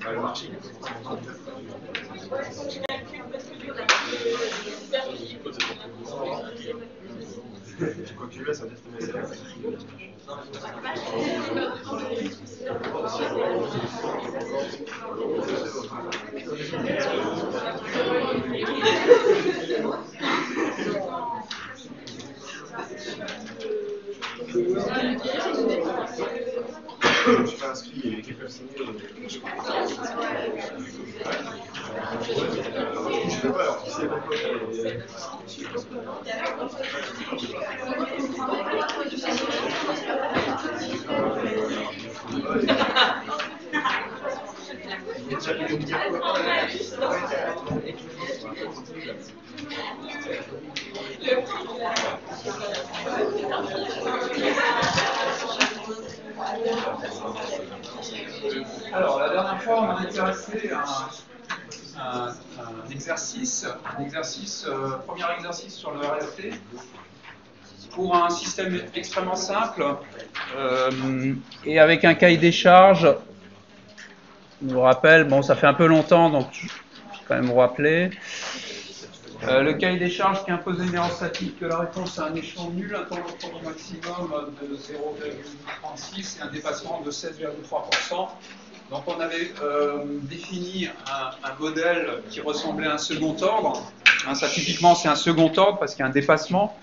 Le marché quand tu veux, ça veut dire que tu mets je suis pas inscrit, il y avait quelqu'un signé. Je peux pas, alors qui sait pourquoi Alors, la dernière fois, on a été resté à un exercice, premier exercice sur le RST, pour un système extrêmement simple et avec un cahier des charges. Je vous rappelle, bon, ça fait un peu longtemps, donc je vais quand même vous rappeler. Le cahier des charges qui impose une erreur statique de la réponse à un échelon nul, un temps de produit maximum de 0,36 et un dépassement de 7,3%. Donc on avait défini un modèle qui ressemblait à un second ordre. Ça typiquement c'est un second ordre parce qu'il y a un dépassement.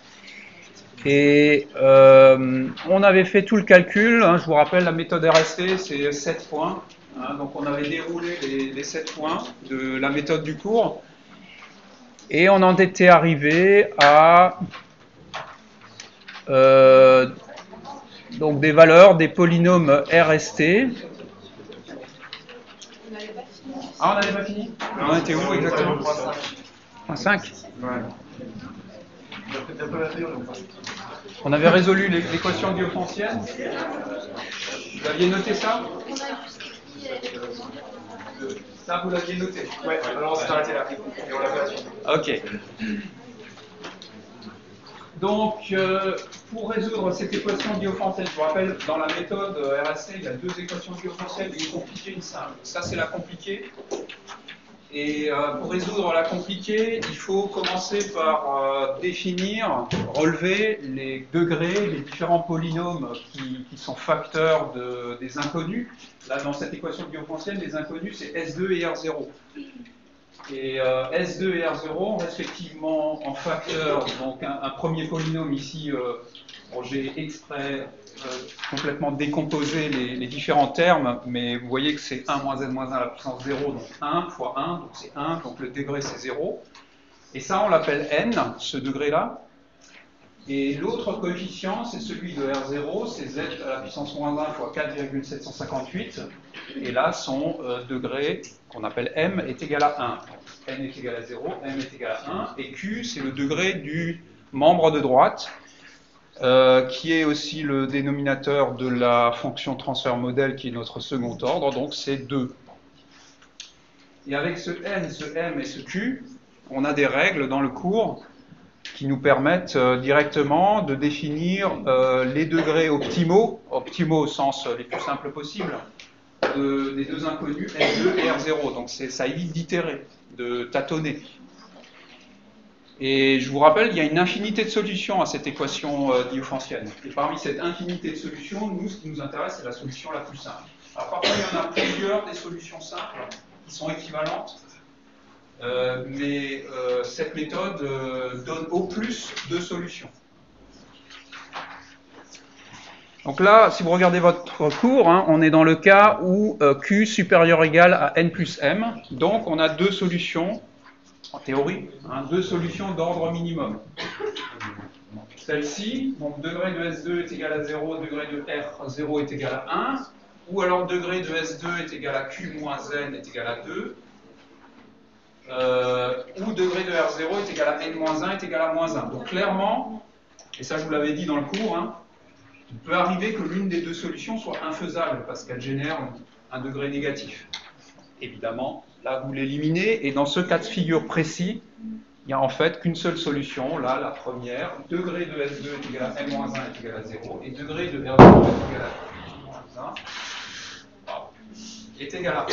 Et on avait fait tout le calcul. Je vous rappelle, la méthode RST c'est 7 points. Donc on avait déroulé les 7 points de la méthode du cours. Et on en était arrivé à donc des valeurs des polynômes RST. Ah, on n'avait pas fini? On était où exactement? 5. Ouais. On avait résolu l'équation diophantienne. Vous aviez noté ça? Ça, vous l'aviez noté? Ouais, alors on s'est arrêté là. Et on l'a pas. Ok. Donc, pour résoudre cette équation diophantienne, je vous rappelle, dans la méthode RST, il y a 2 équations diophantiennes, une compliquée et une simple. Ça, c'est la compliquée. Et pour résoudre la compliquée, il faut commencer par définir, relever les degrés, les différents polynômes qui sont facteurs des inconnus. Là, dans cette équation diophantienne, les inconnus, c'est S2 et R0. Et S2 et R0 ont respectivement en facteur, donc un premier polynôme ici, j'ai exprès complètement décomposé les différents termes, mais vous voyez que c'est 1 moins n moins 1 à la puissance 0, donc 1 fois 1, donc c'est 1, donc le degré c'est 0. Et ça on l'appelle n, ce degré-là. Et l'autre coefficient, c'est celui de R0, c'est z à la puissance moins 1 fois 4,758. Et là, son degré, qu'on appelle m, est égal à 1. N est égal à 0, m est égal à 1. Et q, c'est le degré du membre de droite, qui est aussi le dénominateur de la fonction transfert modèle, qui est notre second ordre, donc c'est 2. Et avec ce n, ce m et ce q, on a des règles dans le cours qui nous permettent directement de définir les degrés optimaux au sens les plus simples possibles, des 2 inconnus S2 et R0. Donc ça évite d'itérer, de tâtonner. Et je vous rappelle, il y a une infinité de solutions à cette équation diophantienne. Et parmi cette infinité de solutions, nous, ce qui nous intéresse, c'est la solution la plus simple. Alors parfois, il y en a plusieurs des solutions simples qui sont équivalentes. Mais cette méthode donne au plus 2 solutions. Donc là, si vous regardez votre cours, on est dans le cas où Q supérieur ou égal à n plus m. Donc on a 2 solutions, en théorie, 2 solutions d'ordre minimum. Celle-ci, donc degré de S2 est égal à 0, degré de R0 est égal à 1, ou alors degré de S2 est égal à Q moins n est égal à 2, où degré de R0 est égal à n-1 est égal à moins 1. Donc clairement, et ça je vous l'avais dit dans le cours, il peut arriver que l'une des 2 solutions soit infaisable parce qu'elle génère un degré négatif. Évidemment, là vous l'éliminez, et dans ce cas de figure précis, il n'y a en fait qu'une seule solution, là, la première, degré de S2 est égal à M-1 est égal à 0, et degré de R0 est égal à M-1 est égal à 1.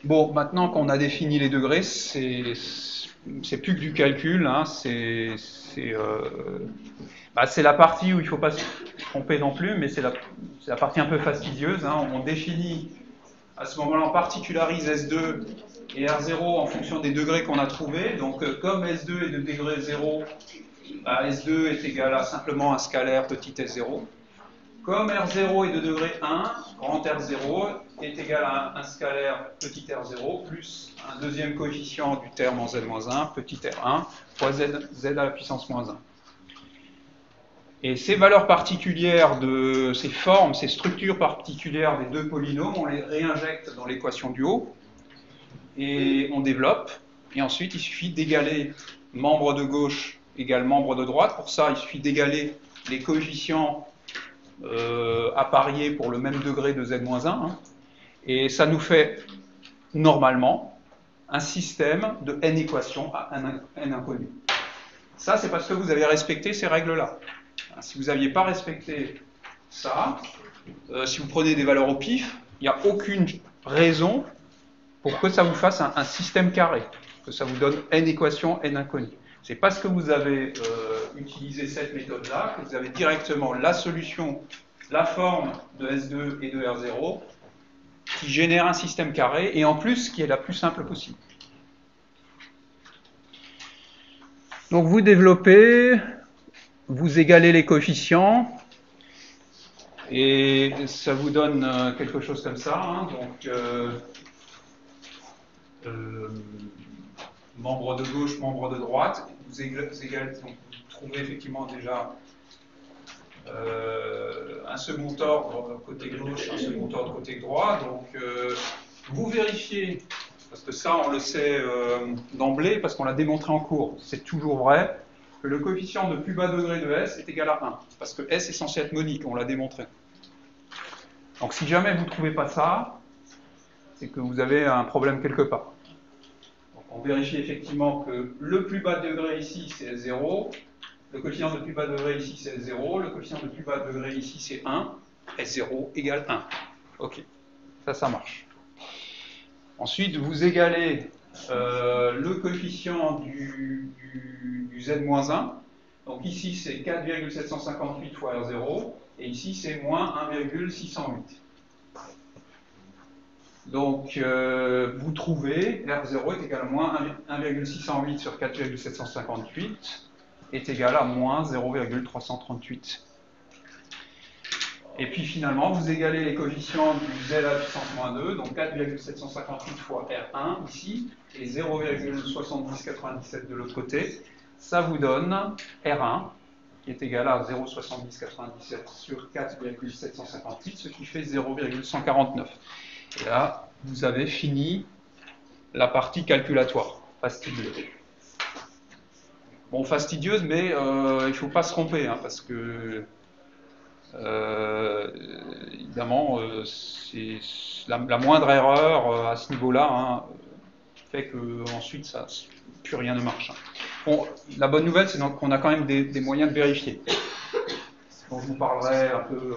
Bon, maintenant qu'on a défini les degrés, c'est plus que du calcul, hein, c'est la partie où il ne faut pas se tromper non plus, mais c'est la partie un peu fastidieuse. Hein. On définit, à ce moment-là, on particularise S2 et R0 en fonction des degrés qu'on a trouvés. Donc, comme S2 est de degré 0, bah, S2 est égal à simplement un scalaire petit s0. Comme R0 est de degré 1, grand R0 est égal à un scalaire petit r0 plus un deuxième coefficient du terme en z-1, petit r1, fois z à la puissance moins 1. Et ces valeurs particulières de ces formes, ces structures particulières des deux polynômes, on les réinjecte dans l'équation du haut et on développe. Et ensuite, il suffit d'égaler membre de gauche égale membre de droite. Pour ça, il suffit d'égaler les coefficients à parier pour le même degré de z-1. Hein. Et ça nous fait, normalement, un système de n équations à n inconnues. Ça, c'est parce que vous avez respecté ces règles-là. Si vous n'aviez pas respecté ça, si vous prenez des valeurs au pif, il n'y a aucune raison pour que ça vous fasse un système carré, que ça vous donne n équations, n inconnues. C'est parce que vous avez utilisé cette méthode-là que vous avez directement la solution, la forme de S2 et de R0 qui génère un système carré et en plus qui est la plus simple possible. Donc vous développez, vous égalez les coefficients et ça vous donne quelque chose comme ça. Hein, donc membre de gauche, membre de droite, vous trouvez effectivement déjà un second ordre côté gauche, un second ordre côté droit. Donc vous vérifiez, parce que ça on le sait d'emblée, parce qu'on l'a démontré en cours, c'est toujours vrai, que le coefficient de plus bas degré de S est égal à 1, parce que S est censé être monique, on l'a démontré. Donc si jamais vous ne trouvez pas ça, c'est que vous avez un problème quelque part. On vérifie effectivement que le plus bas degré ici, c'est 0. Le coefficient de plus bas degré ici, c'est 0. Le coefficient de plus bas degré ici, c'est 1. S0 égale 1. OK. Ça marche. Ensuite, vous égalez le coefficient du z-1. Donc ici, c'est 4,758 fois R0. Et ici, c'est moins 1,608. Donc, vous trouvez R0 est égal à moins 1,608 sur 4,758 est égal à moins 0,338. Et puis finalement, vous égalez les coefficients du z à la puissance moins 2, donc 4,758 fois R1 ici, et 0,7097 de l'autre côté. Ça vous donne R1, qui est égal à 0,7097 sur 4,758, ce qui fait 0,149. Et là, vous avez fini la partie calculatoire, fastidieuse. Bon, fastidieuse, mais il ne faut pas se tromper, hein, parce que, évidemment, la moindre erreur à ce niveau-là hein, fait qu'ensuite, plus rien ne marche. Hein. Bon, la bonne nouvelle, c'est qu'on a quand même des moyens de vérifier. Donc, je vous parlerai un peu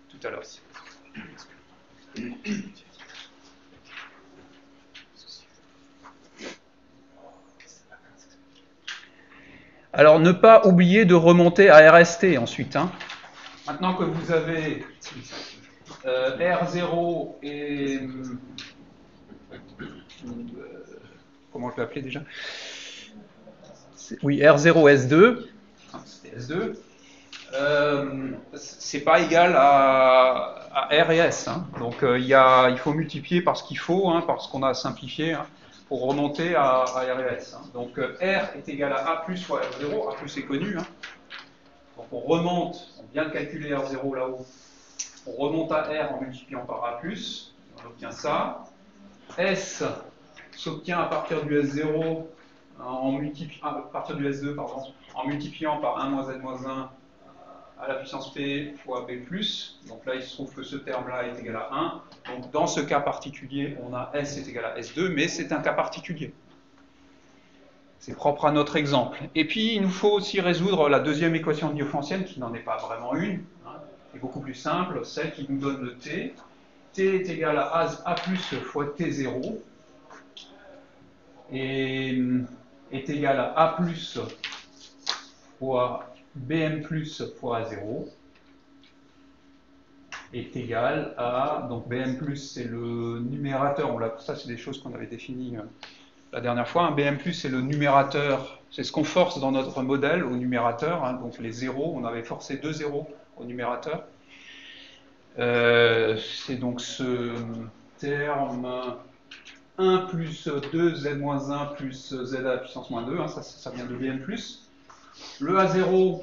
tout à l'heure. Alors, ne pas oublier de remonter à RST ensuite. Hein. Maintenant que vous avez R0 et... comment je l'ai appelé déjà? Oui, R0 S2. C'était S2. C'est pas égal à R et S. Hein. Donc, il faut multiplier par ce qu'il faut, hein, par ce qu'on a simplifié. Hein, pour remonter à R et S. Hein. Donc R est égal à A plus fois R0, A plus est connu. Hein. Donc on remonte, on vient de calculer R0 là-haut, on remonte à R en multipliant par A plus, on obtient ça. S s'obtient à partir du S0, à partir du S2, pardon, en multipliant par 1 moins Z moins 1 à la puissance p fois b+. Donc là, il se trouve que ce terme-là est égal à 1. Donc dans ce cas particulier, on a S est égal à S2, mais c'est un cas particulier. C'est propre à notre exemple. Et puis, il nous faut aussi résoudre la deuxième équation différéentielle, qui n'en est pas vraiment une, hein, qui est beaucoup plus simple, celle qui nous donne le t. T est égal à A plus fois T0, et est égal à A plus fois BM plus fois A0, est égal à, donc BM plus c'est le numérateur, ça c'est des choses qu'on avait définies la dernière fois, BM plus c'est le numérateur, c'est ce qu'on force dans notre modèle au numérateur, hein, donc les zéros, on avait forcé 2 zéros au numérateur. C'est donc ce terme 1 plus 2z-1 plus z à la puissance moins 2, hein, ça vient de BM+. Le A0,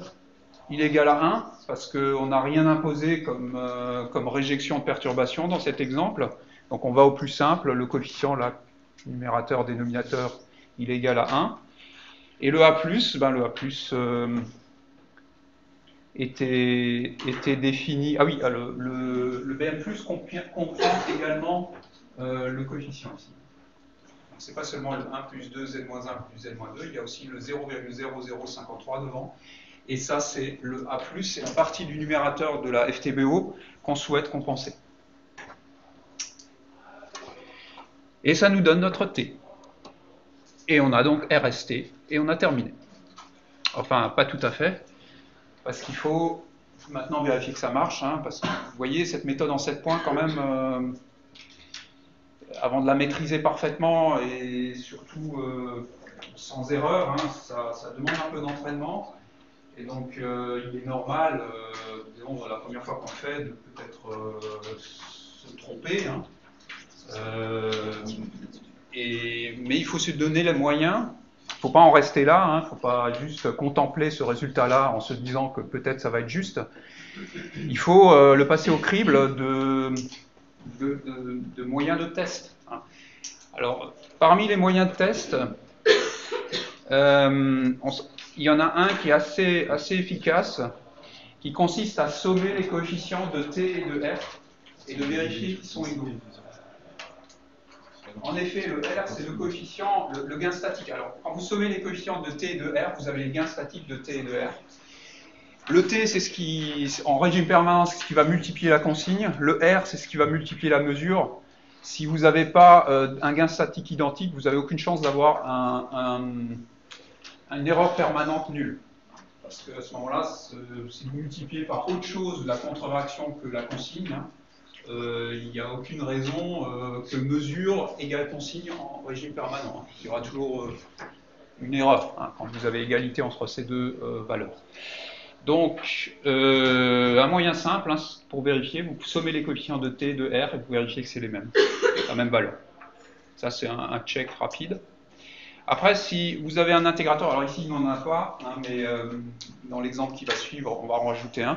il est égal à 1, parce qu'on n'a rien imposé comme réjection de perturbation dans cet exemple. Donc on va au plus simple, le coefficient là, numérateur, dénominateur, il est égal à 1. Et le A+, était défini... Ah oui, le BM+, comprend également le coefficient ici. Donc c'est pas seulement le 1 plus 2 z-1 plus z-2, il y a aussi le 0,0053 devant. Et ça, c'est le A+, c'est la partie du numérateur de la FTBO qu'on souhaite compenser. Et ça nous donne notre T. Et on a donc RST, et on a terminé. Enfin, pas tout à fait, parce qu'il faut maintenant vérifier que ça marche, hein, parce que vous voyez, cette méthode en 7 points, quand même, avant de la maîtriser parfaitement, et surtout sans erreur, hein, ça demande un peu d'entraînement. Et donc, il est normal, disons, la première fois qu'on le fait, de peut-être se tromper. Hein. Mais il faut se donner les moyens. Il ne faut pas en rester là. Il ne faut pas juste contempler ce résultat-là en se disant que peut-être ça va être juste. Il faut le passer au crible de moyens de test. Hein. Alors, parmi les moyens de test, il y en a un qui est assez efficace, qui consiste à sommer les coefficients de T et de R et de vérifier qu'ils sont égaux. En effet, le R, c'est le coefficient, le gain statique. Alors, quand vous sommez les coefficients de T et de R, vous avez les gains statiques de T et de R. Le T, c'est ce qui, en régime permanent, c'est ce qui va multiplier la consigne. Le R, c'est ce qui va multiplier la mesure. Si vous n'avez pas un gain statique identique, vous n'avez aucune chance d'avoir une erreur permanente nulle. Parce qu'à ce moment-là, si vous multipliez par autre chose la contre-réaction que la consigne, il n'y a aucune raison que mesure égale consigne en régime permanent. Il y aura toujours une erreur quand vous avez égalité entre ces deux valeurs. Donc, un moyen simple, pour vérifier, vous sommez les coefficients de T et de R et vous vérifiez que c'est les mêmes, la même valeur. Ça, c'est un check rapide. Après, si vous avez un intégrateur, alors ici, il n'en a pas, mais dans l'exemple qui va suivre, on va en rajouter un.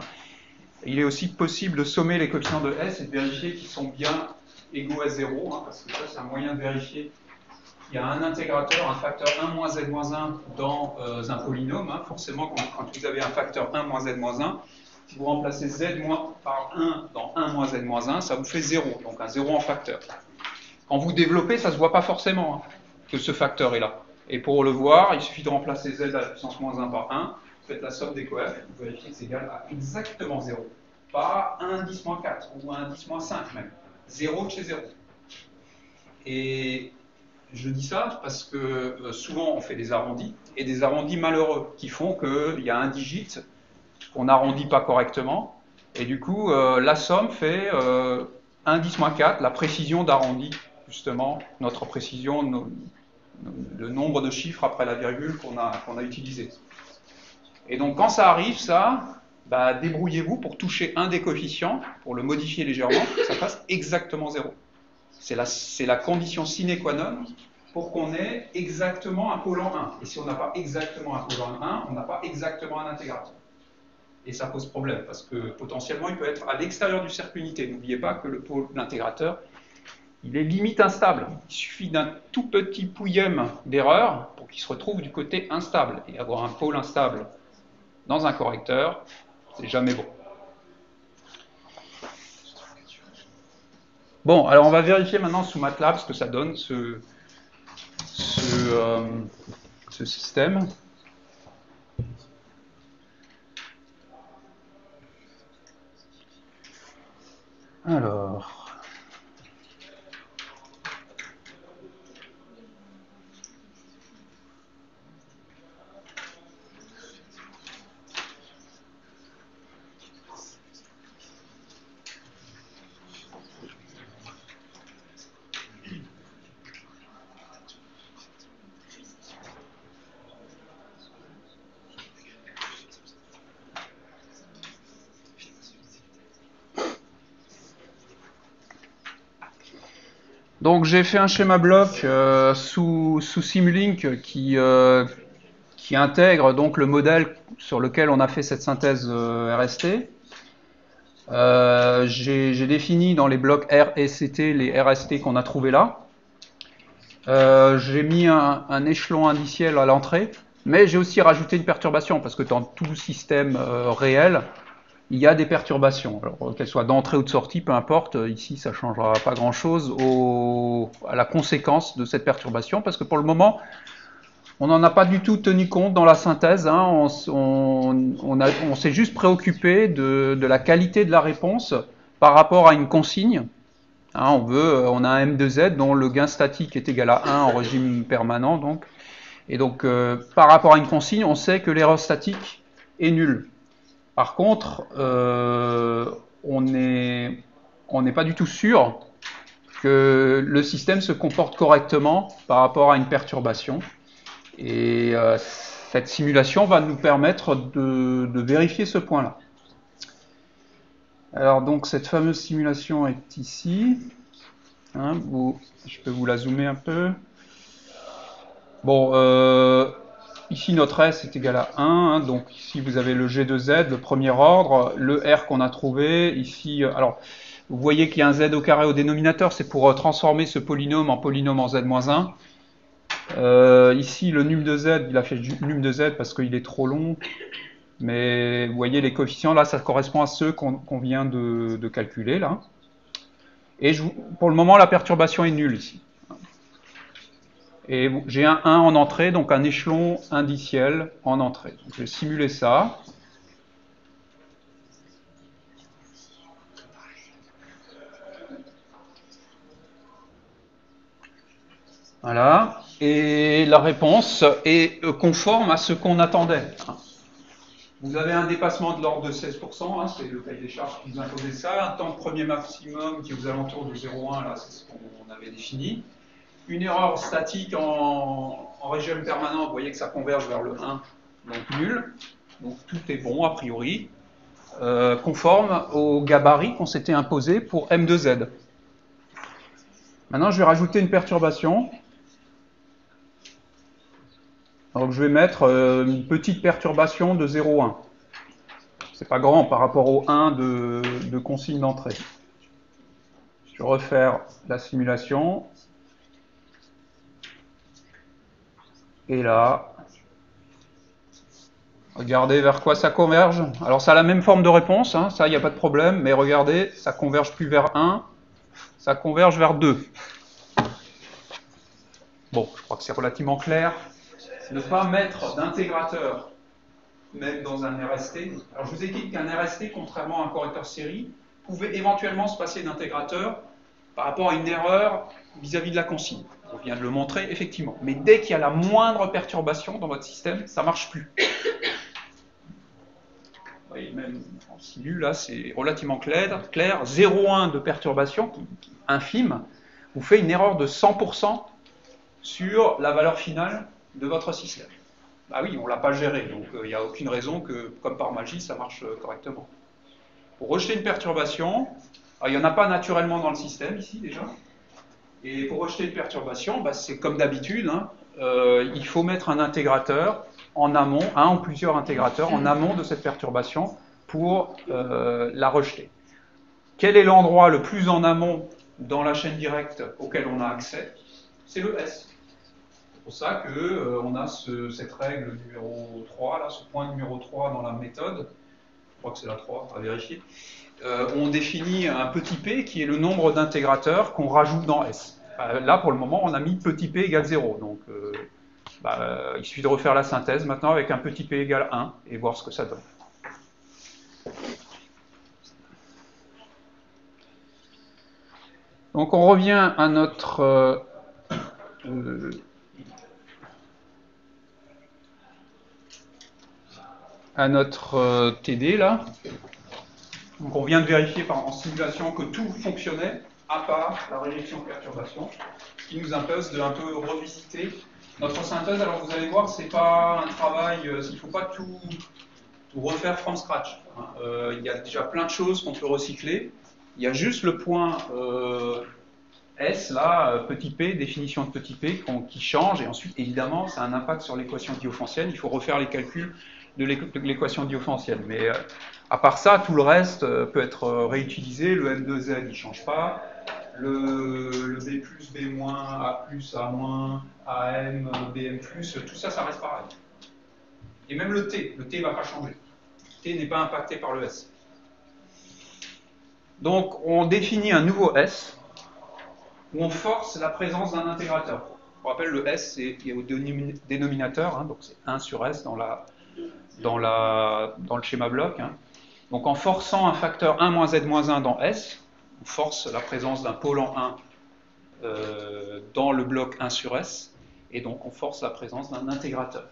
Il est aussi possible de sommer les coefficients de S et de vérifier qu'ils sont bien égaux à 0, parce que ça, c'est un moyen de vérifier. Il y a un intégrateur, un facteur 1 moins z-1 dans un polynôme. Forcément, quand vous avez un facteur 1 moins z-1, si vous remplacez z par 1 dans 1 moins z-1, ça vous fait 0, donc un 0 en facteur. Quand vous développez, ça ne se voit pas forcément que ce facteur est là. Et pour le voir, il suffit de remplacer z à la puissance moins 1 par 1, vous faites la somme des coefs, vous vérifiez que c'est égal à exactement 0. Pas 1 10 moins 4 ou 1 10 moins 5 même. 0 de chez 0. Et je dis ça parce que souvent on fait des arrondis, et des arrondis malheureux, qui font qu'il y a un digit qu'on n'arrondit pas correctement, et du coup la somme fait 1 10 moins 4, la précision d'arrondi, justement, notre précision, le nombre de chiffres après la virgule qu'on a utilisé. Et donc quand ça arrive, ça, débrouillez-vous pour toucher un des coefficients, pour le modifier légèrement, que ça fasse exactement 0. C'est la condition sine qua non pour qu'on ait exactement un pôle en 1. Et si on n'a pas exactement un pôle en 1, on n'a pas exactement un intégrateur. Et ça pose problème, parce que potentiellement, il peut être à l'extérieur du cercle unité. N'oubliez pas que l'intégrateur, il est limite instable. Il suffit d'un tout petit pouillème d'erreur pour qu'il se retrouve du côté instable. Et avoir un pôle instable dans un correcteur, C'est jamais bon. Bon, alors on va vérifier maintenant sous MATLAB ce que ça donne, ce système. Alors... Donc j'ai fait un schéma bloc sous Simulink qui intègre donc le modèle sur lequel on a fait cette synthèse RST. J'ai défini dans les blocs R et CT les RST qu'on a trouvés là. J'ai mis un échelon indiciel à l'entrée, mais j'ai aussi rajouté une perturbation parce que dans tout système réel, il y a des perturbations. Alors qu'elles soient d'entrée ou de sortie, peu importe, ici ça ne changera pas grand-chose à la conséquence de cette perturbation, parce que pour le moment, on n'en a pas du tout tenu compte dans la synthèse, hein. On s'est juste préoccupé de la qualité de la réponse par rapport à une consigne. Hein, on a un M2Z dont le gain statique est égal à 1 en régime permanent, donc. Et donc par rapport à une consigne, on sait que l'erreur statique est nulle. Par contre, on n'est pas du tout sûr que le système se comporte correctement par rapport à une perturbation. Et cette simulation va nous permettre de vérifier ce point-là. Alors donc cette fameuse simulation est ici. Hein, je peux vous la zoomer un peu. Bon, ici, notre S est égal à 1, hein, donc ici, vous avez le G de Z, le premier ordre, le R qu'on a trouvé. Ici, alors, vous voyez qu'il y a un Z au carré au dénominateur, c'est pour transformer ce polynôme en polynôme en Z-1. Ici, le num de Z, il a fait num de Z parce qu'il est trop long. Mais vous voyez, les coefficients, là, ça correspond à ceux qu'on vient de calculer, là. Et pour le moment, la perturbation est nulle, ici. Et j'ai un 1 en entrée, donc un échelon indiciel en entrée. Donc je vais simuler ça. Voilà. Et la réponse est conforme à ce qu'on attendait. Vous avez un dépassement de l'ordre de 16%, hein, c'est le cahier des charges qui vous imposait ça. Un temps de premier maximum qui est aux alentours de 0,1, là, c'est ce qu'on avait défini. Une erreur statique en régime permanent, vous voyez que ça converge vers le 1, donc nul. Donc tout est bon a priori, conforme au gabarit qu'on s'était imposé pour M2Z. Maintenant je vais rajouter une perturbation. Donc je vais mettre une petite perturbation de 0,1. C'est pas grand par rapport au 1 de consigne d'entrée. Je vais refaire la simulation. Et là, regardez vers quoi ça converge. Alors ça a la même forme de réponse, hein, ça il n'y a pas de problème, mais regardez, ça converge plus vers 1, ça converge vers 2. Bon, je crois que c'est relativement clair. Ne pas mettre d'intégrateur, même dans un RST. Alors je vous ai dit qu'un RST, contrairement à un correcteur série, pouvait éventuellement se passer d'intégrateur par rapport à une erreur vis-à-vis de la consigne. On vient de le montrer, effectivement. Mais dès qu'il y a la moindre perturbation dans votre système, ça ne marche plus. Vous voyez, même en simu, là, c'est relativement clair. 0,1 de perturbation, infime, vous fait une erreur de 100% sur la valeur finale de votre système. Bah oui, on ne l'a pas géré, donc il n'y a aucune raison que, comme par magie, ça marche correctement. Pour rejeter une perturbation, il n'y en a pas naturellement dans le système, ici, déjà. Et pour rejeter une perturbation, bah, c'est comme d'habitude, hein, il faut mettre un intégrateur en amont, un ou plusieurs intégrateurs en amont de cette perturbation pour la rejeter. Quel est l'endroit le plus en amont dans la chaîne directe auquel on a accès? C'est le S. C'est pour ça qu'on a cette règle numéro 3, là, ce point numéro 3 dans la méthode, je crois que c'est la 3, à vérifier, on définit un petit p qui est le nombre d'intégrateurs qu'on rajoute dans S. Là, pour le moment, on a mis petit p égale 0. Donc, il suffit de refaire la synthèse maintenant avec un petit p égale 1 et voir ce que ça donne. Donc, on revient à notre... TD, là. Donc, on vient de vérifier en simulation que tout fonctionnait, à part la réjection-perturbation, ce qui nous impose de un peu revisiter notre synthèse. Alors, vous allez voir, c'est pas un travail, il ne faut pas tout refaire from scratch. Il y a déjà plein de choses qu'on peut recycler. Il y a juste le point S, là, petit p, définition de petit p, qui change, et ensuite, évidemment, ça a un impact sur l'équation diophantienne. Il faut refaire les calculs de l'équation diophantienne. Mais à part ça, tout le reste peut être réutilisé. Le M2Z, il ne change pas. Le B+, B-, A+, A-, AM, BM+, tout ça, ça reste pareil. Et même le T ne va pas changer. Le T n'est pas impacté par le S. Donc, on définit un nouveau S où on force la présence d'un intégrateur. On rappelle, le S, c'est au dénominateur, hein, donc c'est 1 sur S dans le schéma bloc. Hein. Donc en forçant un facteur 1 moins Z-1 dans S, on force la présence d'un pôle en 1 dans le bloc 1 sur S, et donc on force la présence d'un intégrateur.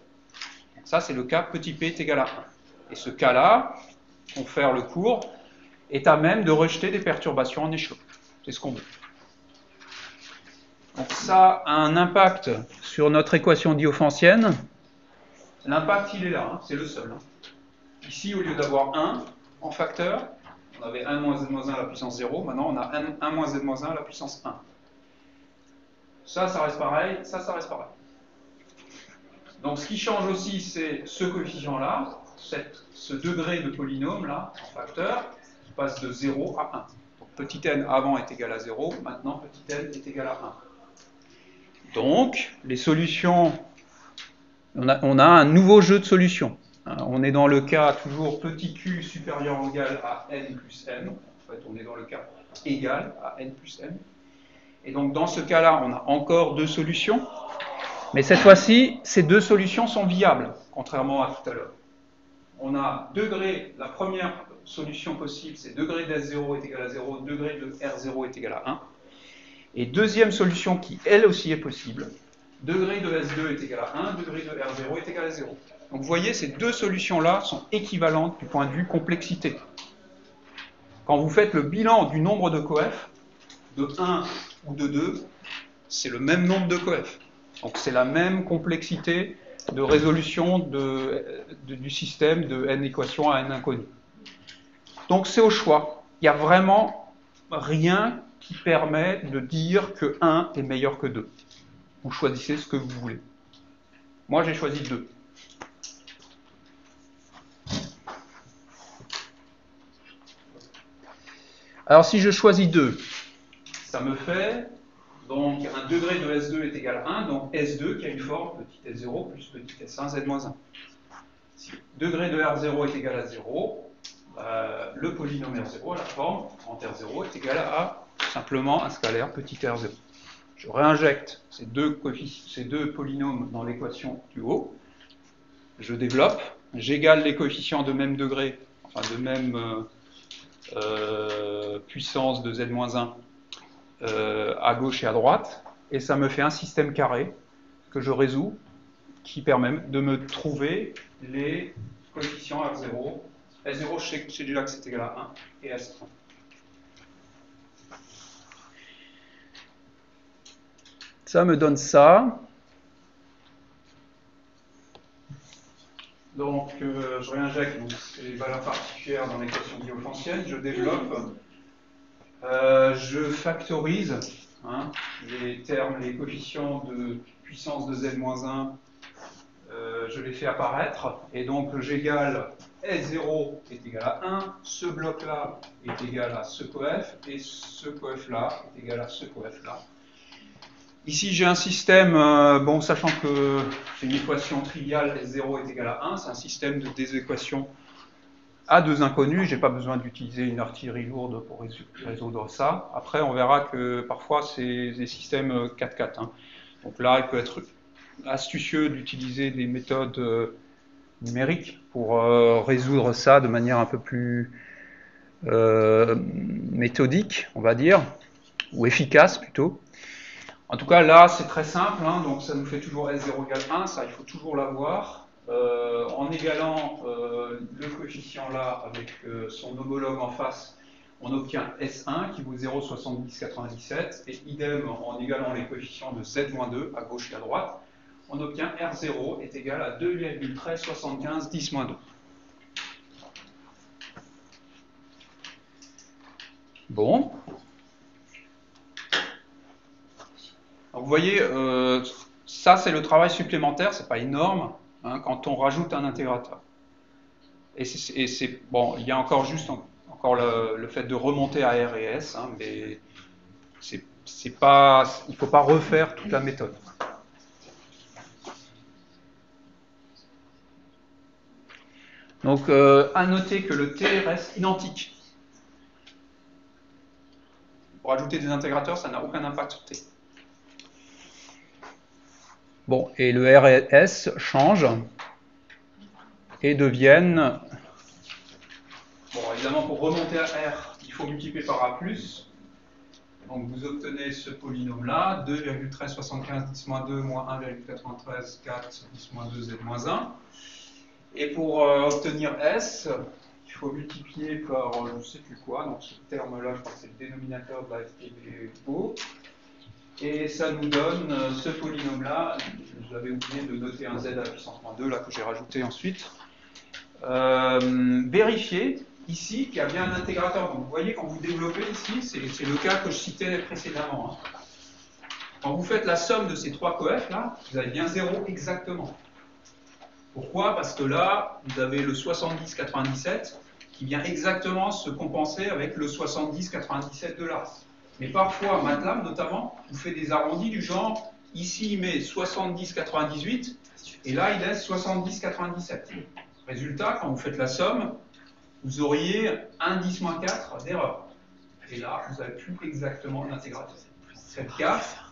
Donc ça, c'est le cas petit p est égal à 1. Et ce cas-là, confère le cours, est à même de rejeter des perturbations en échelon. C'est ce qu'on veut. Donc ça a un impact sur notre équation diophantienne. L'impact, il est là, hein, c'est le seul. Hein. Ici, au lieu d'avoir 1 en facteur, on avait 1 moins Z-1 à la puissance 0. Maintenant, on a 1 moins Z-1 à la puissance 1. Ça reste pareil. Ça reste pareil. Donc, ce qui change aussi, c'est ce coefficient-là, ce degré de polynôme-là, en facteur, qui passe de 0 à 1. Donc, petit n avant est égal à 0, maintenant, petit n est égal à 1. Donc, les solutions, on a un nouveau jeu de solutions. On est dans le cas toujours petit q supérieur ou égal à n plus m. En fait, on est dans le cas égal à n plus m. Et donc, dans ce cas-là, on a encore deux solutions. Mais cette fois-ci, ces deux solutions sont viables, contrairement à tout à l'heure. On a degré, la première solution possible, c'est degré de S0 est égal à 0, degré de R0 est égal à 1. Et deuxième solution qui, elle aussi, est possible, degré de S2 est égal à 1, degré de R0 est égal à 0. Donc vous voyez, ces deux solutions-là sont équivalentes du point de vue complexité. Quand vous faites le bilan du nombre de coef, de 1 ou de 2, c'est le même nombre de coef. Donc c'est la même complexité de résolution du système de n équations à n inconnues. Donc c'est au choix. Il n'y a vraiment rien qui permet de dire que 1 est meilleur que 2. Vous choisissez ce que vous voulez. Moi j'ai choisi 2. Alors si je choisis 2, ça me fait donc un degré de S2 est égal à 1, donc S2 qui a une forme petit S0 plus petit S1 Z-1. Si degré de R0 est égal à 0, le polynôme R0 à la forme grand R0 est égal à simplement un scalaire petit R0. Je réinjecte ces deux polynômes dans l'équation du haut, je développe, j'égale les coefficients de même degré, enfin de même puissance de Z-1 à gauche et à droite, et ça me fait un système carré que je résous, qui permet de me trouver les coefficients R0. S0, je sais déjà que c'est égal à 1, et S1. Ça me donne ça. Donc, je réinjecte les valeurs particulières dans l'équation diophantienne, je développe, je factorise les termes, les coefficients de puissance de Z-1, je les fais apparaître, et donc j'égale S0 est égal à 1, ce bloc-là est égal à ce coef, et ce coef-là est égal à ce coef-là. Ici, j'ai un système, bon, sachant que c'est une équation triviale, S0 est égal à 1, c'est un système de déséquation à deux inconnus, je n'ai pas besoin d'utiliser une artillerie lourde pour résoudre ça. Après, on verra que parfois, c'est des systèmes 4-4. Hein. Donc là, il peut être astucieux d'utiliser des méthodes numériques pour résoudre ça de manière un peu plus méthodique, on va dire, ou efficace plutôt. En tout cas, là, c'est très simple, hein, donc ça nous fait toujours S0 égale 1, ça, il faut toujours l'avoir. En égalant le coefficient là avec son homologue en face, on obtient S1 qui vaut 0,7097, et idem, en égalant les coefficients de Z-2 à gauche et à droite, on obtient R0 est égal à 2,1375 10-2. Bon. Donc vous voyez, ça c'est le travail supplémentaire, c'est pas énorme, hein, quand on rajoute un intégrateur. Et c'est bon, il y a encore juste encore le fait de remonter à R et S, hein, mais c'est pas, il ne faut pas refaire toute la méthode. Donc à noter que le T reste identique. Pour ajouter des intégrateurs, ça n'a aucun impact sur T. Bon, et le R et S changent et deviennent... Bon, évidemment, pour remonter à R, il faut multiplier par A+. Donc vous obtenez ce polynôme-là, 2,1375 10-2 moins 1,93 4 10-2 Z-1. Et pour obtenir S, il faut multiplier par je ne sais plus quoi, donc ce terme-là, je crois que c'est le dénominateur de la FTBO. Et ça nous donne ce polynôme-là, j'avais oublié de noter un Z à la puissance moins 2, là, que j'ai rajouté ensuite. Vérifier ici qu'il y a bien un intégrateur. Donc vous voyez, quand vous développez ici, c'est le cas que je citais précédemment. Hein. Quand vous faites la somme de ces trois coefs, là, vous avez bien 0 exactement. Pourquoi? Parce que là, vous avez le 70-97 qui vient exactement se compenser avec le 70-97 de l'ARS. Mais parfois, MATLAB notamment, vous fait des arrondis du genre, ici il met 70-98, et là il laisse 70-97. Résultat, quand vous faites la somme, vous auriez 1 10-4 d'erreur. Et là, vous n'avez plus exactement l'intégrateur. Faites gaffe,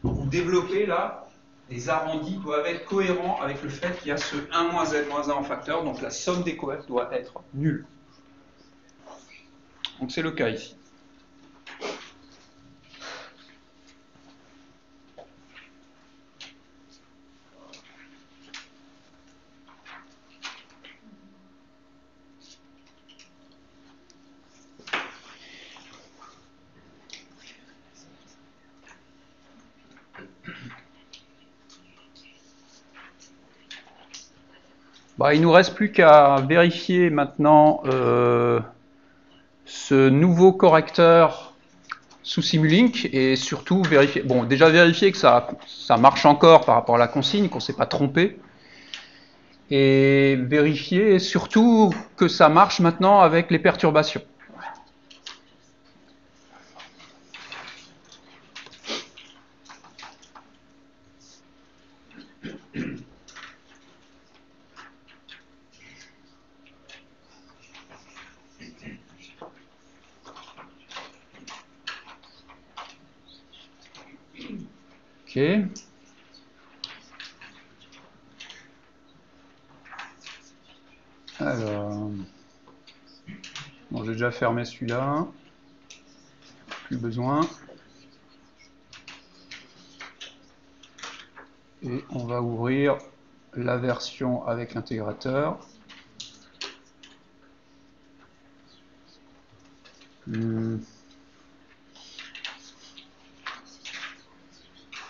vous développez là, les arrondis doivent être cohérents avec le fait qu'il y a ce 1 Z-1 en facteur, donc la somme des coefs doit être nulle. Donc c'est le cas ici. Bah, il ne nous reste plus qu'à vérifier maintenant ce nouveau correcteur sous Simulink et surtout vérifier, bon, déjà vérifier que ça marche encore par rapport à la consigne, qu'on ne s'est pas trompé, et vérifier surtout que ça marche maintenant avec les perturbations. Ok. Alors, bon, j'ai déjà fermé celui-là. Plus besoin. Et on va ouvrir la version avec l'intégrateur.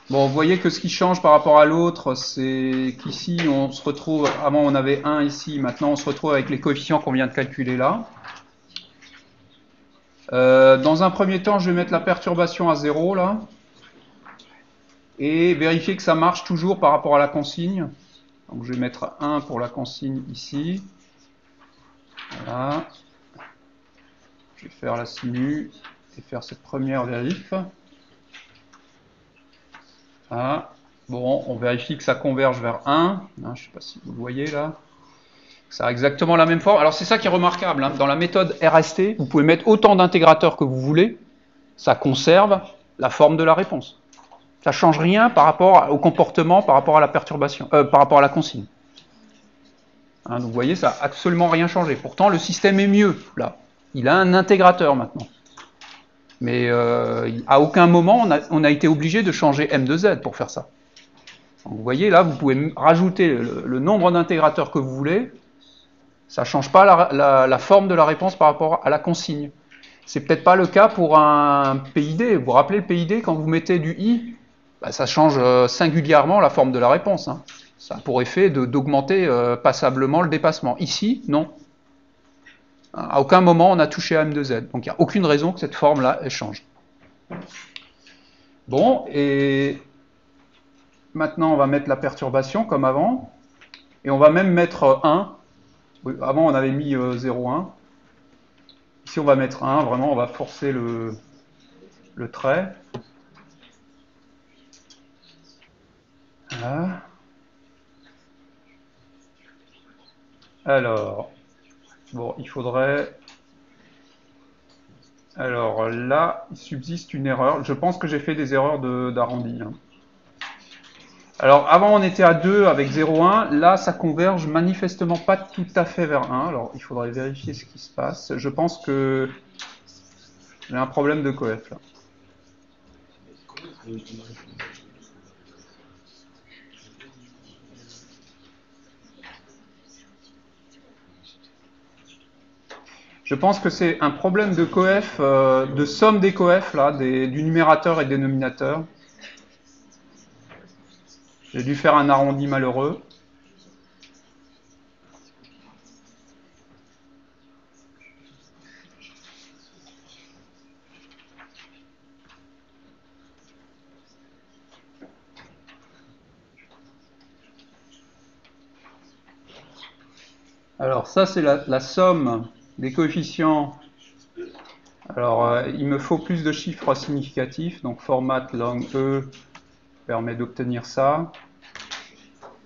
Bon, vous voyez que ce qui change par rapport à l'autre, c'est qu'ici, on se retrouve, avant on avait 1 ici, maintenant on se retrouve avec les coefficients qu'on vient de calculer là. Dans un premier temps, je vais mettre la perturbation à 0 là. Et vérifier que ça marche toujours par rapport à la consigne. Donc je vais mettre 1 pour la consigne ici. Voilà. Je vais faire la simu et faire cette première vérif. Ah, bon, on vérifie que ça converge vers 1. Je ne sais pas si vous le voyez là. Ça a exactement la même forme. Alors c'est ça qui est remarquable, hein. Dans la méthode RST, vous pouvez mettre autant d'intégrateurs que vous voulez, ça conserve la forme de la réponse. Ça ne change rien par rapport au comportement, par rapport à la perturbation, par rapport à la consigne. Hein, donc vous voyez, ça n'a absolument rien changé. Pourtant, le système est mieux, là. Il a un intégrateur maintenant. Mais à aucun moment, on a été obligé de changer M de Z pour faire ça. Donc, vous voyez, là, vous pouvez rajouter le nombre d'intégrateurs que vous voulez. Ça ne change pas la forme de la réponse par rapport à la consigne. C'est peut-être pas le cas pour un PID. Vous vous rappelez le PID, quand vous mettez du I, bah, ça change singulièrement la forme de la réponse. Hein. Ça a pour effet d'augmenter passablement le dépassement. Ici, non. À aucun moment on a touché à M2Z. Donc il n'y a aucune raison que cette forme-là elle change. Bon, et maintenant on va mettre la perturbation comme avant. Et on va même mettre 1. Oui, avant on avait mis 0,1. Ici on va mettre 1, vraiment on va forcer le trait. Voilà. Alors, bon, il faudrait... Alors là, il subsiste une erreur. Je pense que j'ai fait des erreurs d'arrondi. Hein. Alors avant on était à 2 avec 0,1. Là ça converge manifestement pas tout à fait vers 1. Alors il faudrait vérifier ce qui se passe. Je pense que j'ai un problème de coef là. Je pense que c'est un problème de coef, de somme des coefs là, du numérateur et dénominateur. J'ai dû faire un arrondi malheureux. Alors ça c'est la somme des coefficients. Alors il me faut plus de chiffres significatifs, donc format long E permet d'obtenir ça.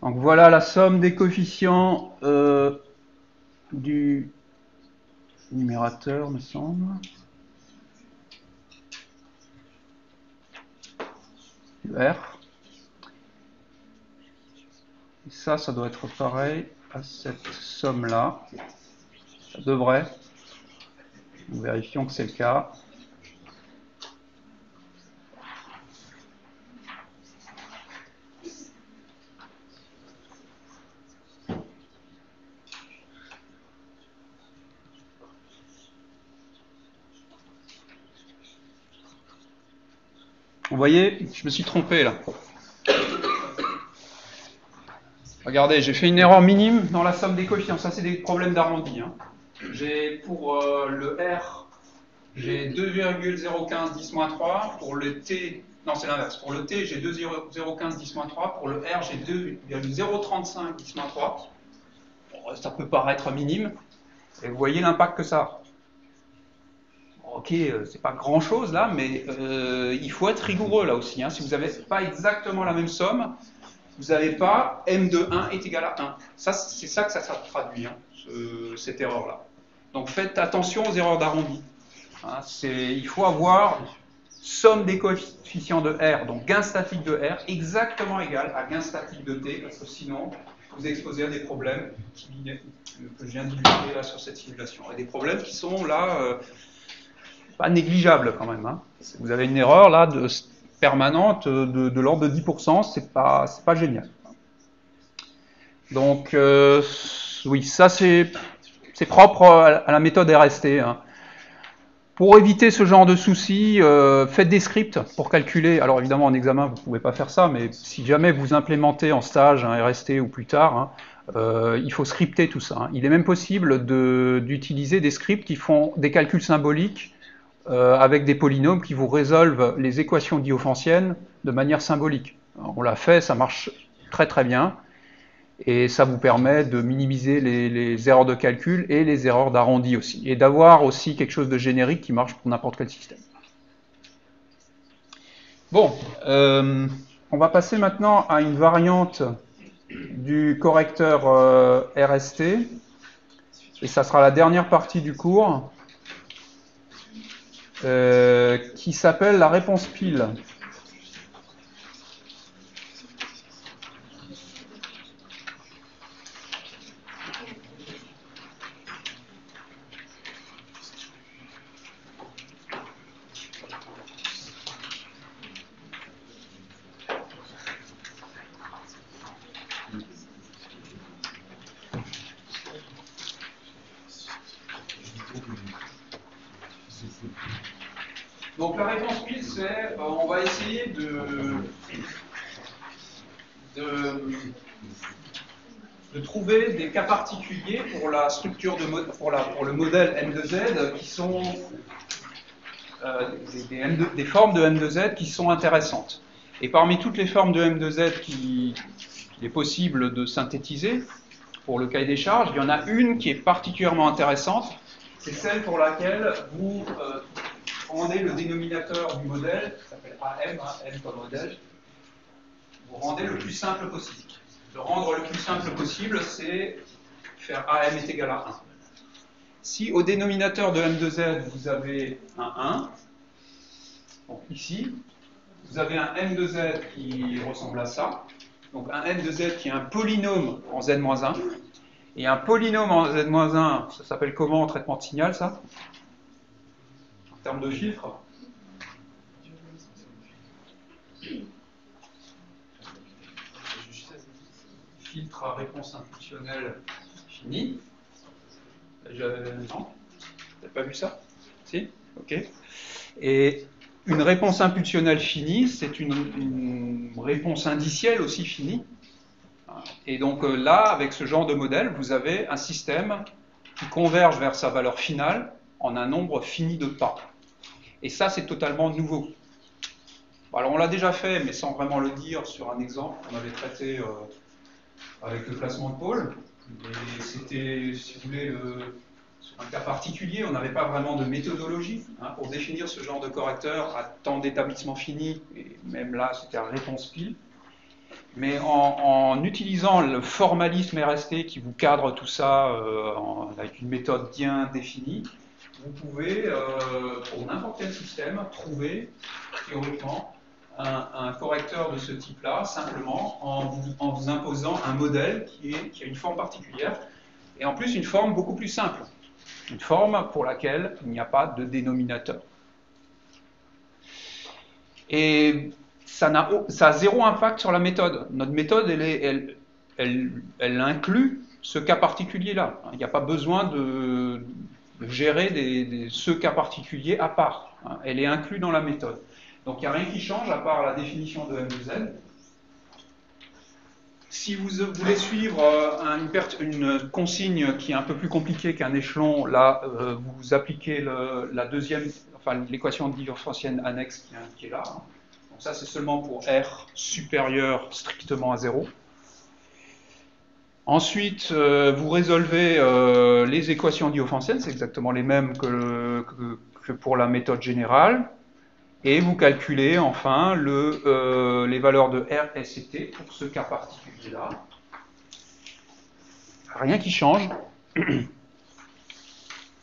Donc voilà la somme des coefficients du numérateur, me semble. Du R. Et ça doit être pareil à cette somme-là. Ça devrait. Nous vérifions que c'est le cas. Vous voyez, je me suis trompé là. Regardez, j'ai fait une erreur minime dans la somme des coefficients. Ça, c'est des problèmes d'arrondi. Hein. J'ai pour le R, j'ai 2,015 10-3. Pour le T, non, c'est l'inverse. Pour le T, j'ai 2,015 10-3. Pour le R, j'ai 2,035 10-3. Bon, ça peut paraître minime. Et vous voyez l'impact que ça a. Ok, c'est pas grand chose là, mais il faut être rigoureux là aussi. Hein. Si vous n'avez pas exactement la même somme, vous n'avez pas m de 1 est égal à 1. Ça, c'est ça que ça traduit, hein, cette erreur-là. Donc faites attention aux erreurs d'arrondi. Hein, il faut avoir somme des coefficients de R, donc gain statique de R, exactement égal à gain statique de T, parce que sinon, vous exposez à des problèmes que je viens d'illustrer là sur cette simulation. Et des problèmes qui sont là... pas négligeable quand même. Hein. Vous avez une erreur là permanente de l'ordre de 10%, c'est pas génial. Donc oui, ça c'est propre à la méthode RST. Hein. Pour éviter ce genre de soucis, faites des scripts pour calculer. Alors évidemment en examen vous ne pouvez pas faire ça, mais si jamais vous implémentez en stage un RST ou plus tard, hein, il faut scripter tout ça. Hein. Il est même possible d'utiliser des scripts qui font des calculs symboliques avec des polynômes qui vous résolvent les équations diophantiennes de manière symbolique. Alors, on l'a fait, ça marche très très bien, et ça vous permet de minimiser les erreurs de calcul et les erreurs d'arrondi aussi, et d'avoir aussi quelque chose de générique qui marche pour n'importe quel système. Bon, on va passer maintenant à une variante du correcteur RST. et ça sera la dernière partie du cours, qui s'appelle la réponse pile. Donc la réponse pile, c'est, on va essayer de trouver des cas particuliers pour la structure pour le modèle M de Z qui sont des formes de M de Z qui sont intéressantes. Et parmi toutes les formes de M de Z qu'il est possible de synthétiser pour le cahier des charges, il y en a une qui est particulièrement intéressante, c'est celle pour laquelle vous rendez le dénominateur du modèle, qui s'appelle AM, M comme modèle, vous rendez le plus simple possible. Le rendre le plus simple possible, c'est faire AM est égal à 1. Si au dénominateur de M de Z, vous avez un 1, donc ici, vous avez un M de Z qui ressemble à ça, donc un M de Z qui est un polynôme en Z-1, et un polynôme en Z-1, ça s'appelle comment en traitement de signal, ça? En termes de filtre? Filtre à réponse impulsionnelle finie. Non? T'as pas vu ça? Si? Ok. Et une réponse impulsionnelle finie, c'est une réponse indicielle aussi finie. Et donc là, avec ce genre de modèle, vous avez un système qui converge vers sa valeur finale en un nombre fini de pas. Et ça, c'est totalement nouveau. Alors on l'a déjà fait, mais sans vraiment le dire, sur un exemple qu'on avait traité avec le classement de pôle. Et c'était, si vous voulez, sur un cas particulier, on n'avait pas vraiment de méthodologie pour définir ce genre de correcteur à temps d'établissement fini, et même là, c'était à réponse pile. Mais en utilisant le formalisme RST qui vous cadre tout ça avec une méthode bien définie, vous pouvez, pour n'importe quel système, trouver, théoriquement, un correcteur de ce type-là, simplement en vous imposant un modèle qui a une forme particulière, et en plus une forme beaucoup plus simple, une forme pour laquelle il n'y a pas de dénominateur. Et ça a zéro impact sur la méthode. Notre méthode, elle inclut ce cas particulier-là. Il n'y a pas besoin de gérer ce cas particulier à part. Elle est inclue dans la méthode. Donc il n'y a rien qui change à part la définition de M de Z. Si vous voulez suivre une consigne qui est un peu plus compliquée qu'un échelon, là, vous appliquez l'équation différentielle annexe qui est là. Donc ça, c'est seulement pour R supérieur strictement à 0. Ensuite, vous résolvez les équations diophantiennes, c'est exactement les mêmes que pour la méthode générale. Et vous calculez enfin les valeurs de R, S et T pour ce cas particulier-là. Rien qui change.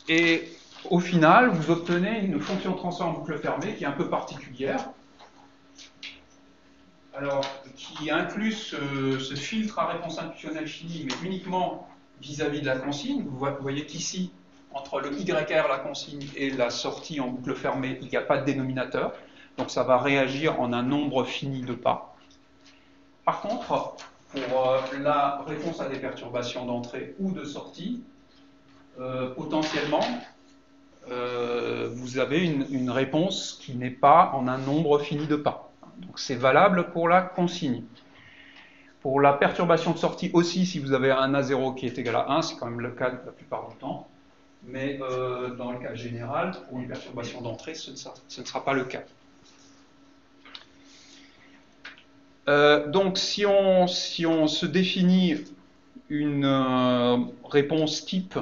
Et au final, vous obtenez une fonction de transfert en boucle fermée qui est un peu particulière. Alors, qui inclut ce filtre à réponse impulsionnelle finie, mais uniquement vis-à-vis de la consigne. Vous voyez qu'ici, entre le YR, la consigne, et la sortie en boucle fermée, il n'y a pas de dénominateur. Donc ça va réagir en un nombre fini de pas. Par contre, pour la réponse à des perturbations d'entrée ou de sortie, potentiellement, vous avez une réponse qui n'est pas en un nombre fini de pas. Donc c'est valable pour la consigne. Pour la perturbation de sortie aussi, si vous avez un A0 qui est égal à 1, c'est quand même le cas la plupart du temps. Mais dans le cas général, pour une perturbation d'entrée, ce ne sera pas le cas. Donc si on se définit une réponse type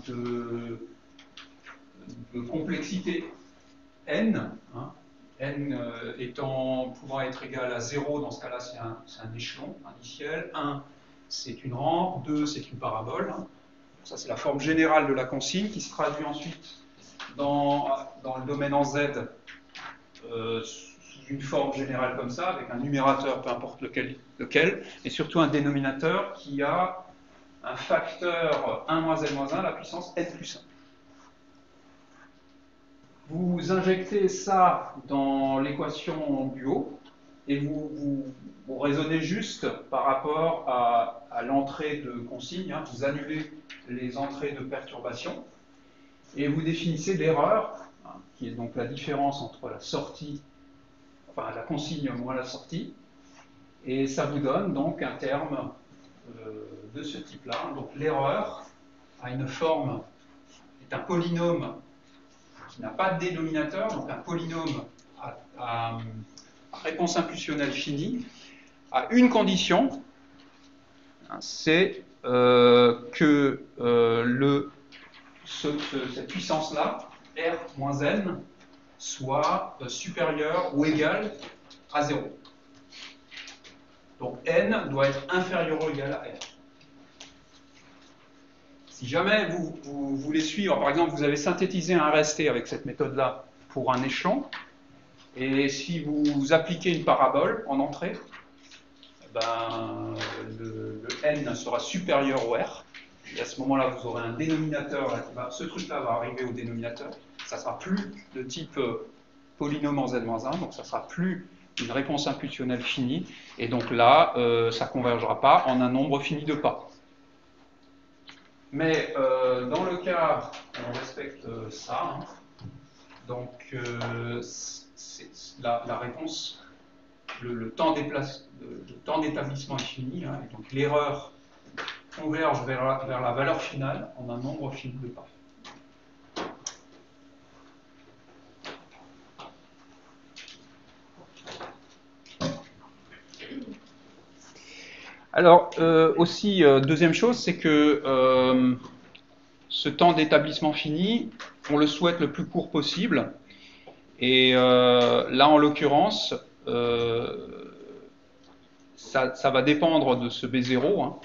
de complexité n, n pouvant être égal à 0, dans ce cas-là c'est un échelon indiciel, 1 c'est une rampe, 2 c'est une parabole, Ça, c'est la forme générale de la consigne qui se traduit ensuite dans le domaine en Z sous une forme générale comme ça, avec un numérateur, peu importe lequel, et surtout un dénominateur qui a un facteur 1 moins n moins 1 à la puissance n plus 1. Vous injectez ça dans l'équation du haut, et vous raisonnez juste par rapport à l'entrée de consigne, hein, vous annulez les entrées de perturbation, et vous définissez l'erreur, hein, qui est donc la différence entre la sortie, enfin la consigne moins la sortie, et ça vous donne donc un terme de ce type-là. Donc l'erreur a une forme, est un polynôme qui n'a pas de dénominateur, donc un polynôme à réponse impulsionnelle finie, à une condition, hein, c'est que cette puissance-là, R moins n, soit supérieure ou égale à 0. Donc n doit être inférieur ou égal à R. Si jamais vous voulez suivre, par exemple, vous avez synthétisé un RST avec cette méthode-là pour un échelon, et si vous appliquez une parabole en entrée, ben, le n sera supérieur au R, et à ce moment-là, vous aurez un dénominateur, là, ce truc-là va arriver au dénominateur, ça ne sera plus de type polynôme en z-1, donc ça ne sera plus une réponse impulsionnelle finie, et donc là, ça ne convergera pas en un nombre fini de pas. Mais dans le cas où on respecte ça, hein, donc la réponse, le temps d'établissement est fini, hein, et donc l'erreur converge vers la valeur finale en un nombre fini de pas. Alors, aussi, deuxième chose, c'est que ce temps d'établissement fini, on le souhaite le plus court possible. Et là, en l'occurrence, ça va dépendre de ce B0. Hein.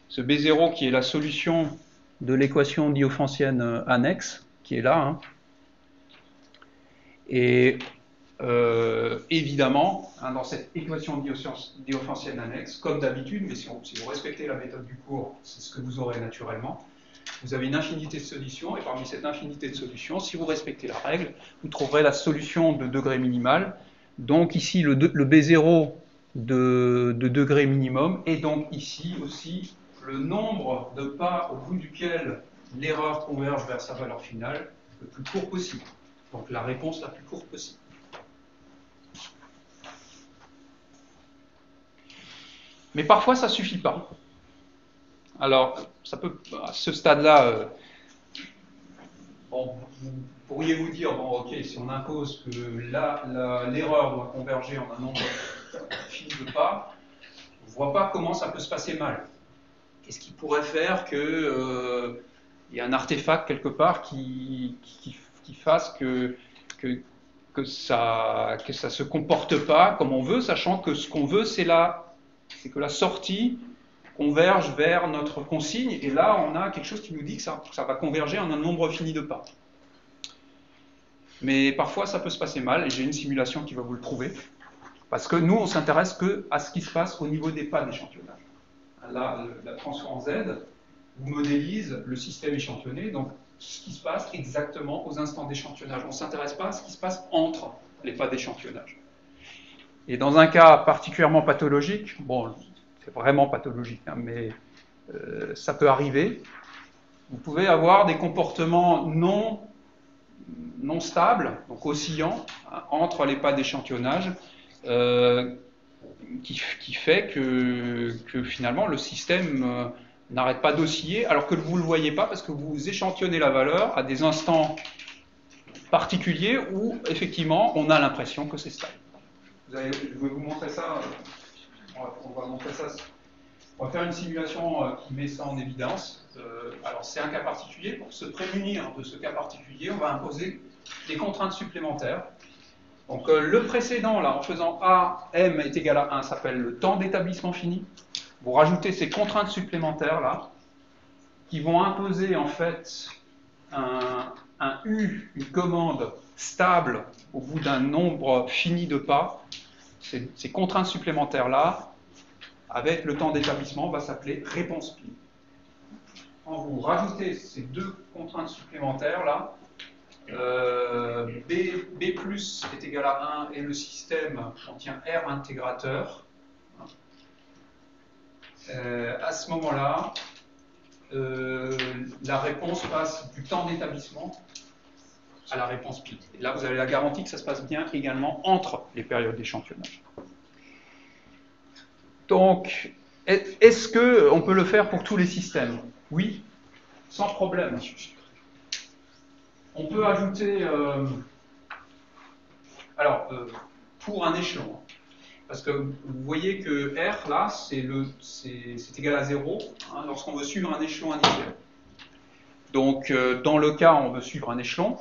Ce B0 qui est la solution de l'équation diophantienne annexe, qui est là. Hein. Et évidemment, hein, dans cette équation diophantienne annexe, comme d'habitude, mais si vous respectez la méthode du cours, c'est ce que vous aurez naturellement, vous avez une infinité de solutions, et parmi cette infinité de solutions, si vous respectez la règle, vous trouverez la solution de degré minimal. Donc ici, le B0 de degré minimum, et donc ici aussi, le nombre de pas au bout duquel l'erreur converge vers sa valeur finale le plus court possible. Donc la réponse la plus courte possible. Mais parfois, ça ne suffit pas. Alors, ça peut, à ce stade-là, bon, vous pourriez vous dire, bon, ok, si on impose que l'erreur doit converger en un nombre fini de pas, on ne voit pas comment ça peut se passer mal. Qu'est-ce qui pourrait faire qu'il y ait un artefact quelque part qui fasse que ça se comporte pas comme on veut, sachant que ce qu'on veut, c'est que la sortie converge vers notre consigne, et là on a quelque chose qui nous dit que ça va converger en un nombre fini de pas. Mais parfois ça peut se passer mal, et j'ai une simulation qui va vous le prouver, parce que nous on s'intéresse que à ce qui se passe au niveau des pas d'échantillonnage. Là, la transform Z vous modélise le système échantillonné, donc ce qui se passe exactement aux instants d'échantillonnage. On ne s'intéresse pas à ce qui se passe entre les pas d'échantillonnage. Et dans un cas particulièrement pathologique, bon, c'est vraiment pathologique, hein, mais ça peut arriver, vous pouvez avoir des comportements non stables, donc oscillants, hein, entre les pas d'échantillonnage, qui fait que finalement le système n'arrête pas d'osciller, alors que vous ne le voyez pas parce que vous échantillonnez la valeur à des instants particuliers où effectivement on a l'impression que c'est stable. Je vais vous montrer ça. On va montrer ça. On va faire une simulation qui met ça en évidence. Alors c'est un cas particulier. Pour se prémunir de ce cas particulier, on va imposer des contraintes supplémentaires. Donc le précédent, là, en faisant A, M est égal à 1, s'appelle le temps d'établissement fini. Vous rajoutez ces contraintes supplémentaires, là, qui vont imposer en fait un U, une commande stable au bout d'un nombre fini de pas. Ces contraintes supplémentaires-là, avec le temps d'établissement, va s'appeler réponse pile. Quand vous rajoutez ces deux contraintes supplémentaires-là, B plus est égal à 1 et le système contient R intégrateur, à ce moment-là, la réponse passe du temps d'établissement à la réponse pile. Et là, vous avez la garantie que ça se passe bien également entre les périodes d'échantillonnage. Donc, est-ce qu'on peut le faire pour tous les systèmes? Oui, sans problème. On peut ajouter... pour un échelon, parce que vous voyez que R, là, c'est égal à 0 lorsqu'on veut suivre un échelon initial. Donc, dans le cas où on veut suivre un échelon,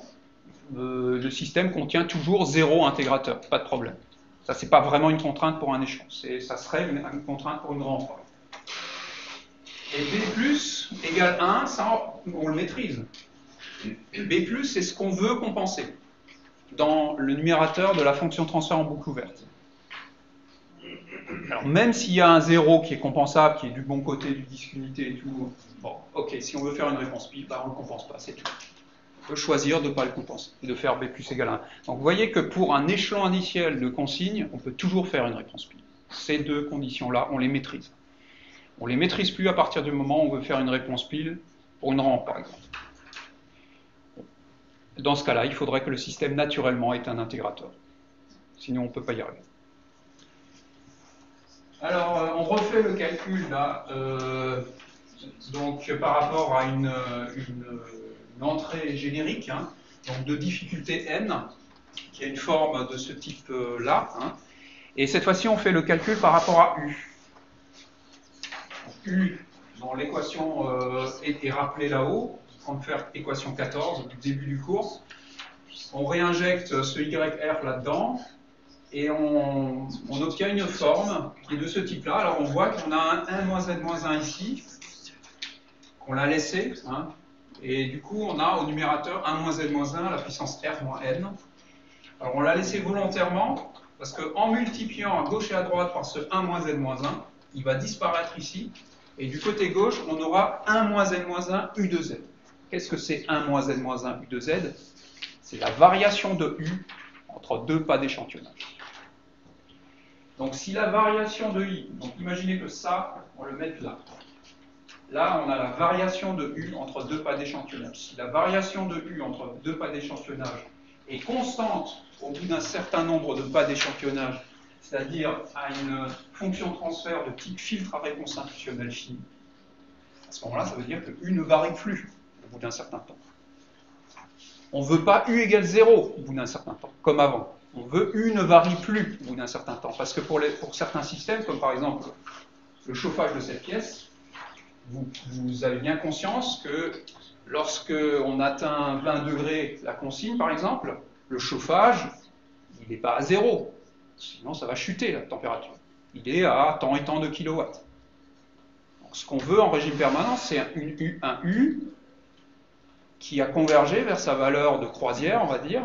le système contient toujours 0 intégrateur, pas de problème. Ça, c'est pas vraiment une contrainte pour un échelon, ça serait une contrainte pour une grande part. Et B plus égale 1, ça, on le maîtrise. B plus, c'est ce qu'on veut compenser dans le numérateur de la fonction transfert en boucle ouverte. Alors, même s'il y a un 0 qui est compensable, qui est du bon côté du disque unité et tout, bon, ok, si on veut faire une réponse pile, on ne le compense pas, c'est tout. On peut choisir de ne pas le compenser et de faire B plus égale 1. Donc vous voyez que pour un échelon initial de consigne, on peut toujours faire une réponse pile. Ces deux conditions-là, on les maîtrise. On ne les maîtrise plus à partir du moment où on veut faire une réponse pile pour une rampe, par exemple. Dans ce cas-là, il faudrait que le système naturellement ait un intégrateur. Sinon, on ne peut pas y arriver. Alors, on refait le calcul là, donc par rapport à une entrée générique, donc de difficulté n, qui a une forme de ce type-là. Et cette fois-ci, on fait le calcul par rapport à U. U, dont l'équation est rappelée là-haut, on va faire équation 14 du début du cours. On réinjecte ce YR là-dedans et on obtient une forme qui est de ce type-là. Alors on voit qu'on a un 1 moins z moins 1 ici, qu'on l'a laissé, et du coup on a au numérateur 1 moins z moins 1 à la puissance R moins n. Alors on l'a laissé volontairement parce qu'en multipliant à gauche et à droite par ce 1 moins z moins 1, il va disparaître ici, et du côté gauche on aura 1 moins z moins 1 U de z. Qu'est-ce que c'est 1 moins z moins 1 U de z? C'est la variation de U entre deux pas d'échantillonnage. Donc si la variation de I, donc imaginez que ça, on le mette là. Là, on a la variation de U entre deux pas d'échantillonnage. Si la variation de U entre deux pas d'échantillonnage est constante au bout d'un certain nombre de pas d'échantillonnage, c'est-à-dire à une fonction transfert de type filtre à réponse institutionnelle finie, à ce moment-là, ça veut dire que U ne varie plus au bout d'un certain temps. On ne veut pas U égale 0 au bout d'un certain temps, comme avant. On veut U ne varie plus au bout d'un certain temps. Parce que pour certains systèmes, comme par exemple le chauffage de cette pièce, vous avez bien conscience que lorsque on atteint 20 degrés la consigne, par exemple, le chauffage, il n'est pas à 0. Sinon, ça va chuter la température. Il est à tant et tant de kilowatts. Donc, ce qu'on veut en régime permanent, c'est un U qui a convergé vers sa valeur de croisière, on va dire.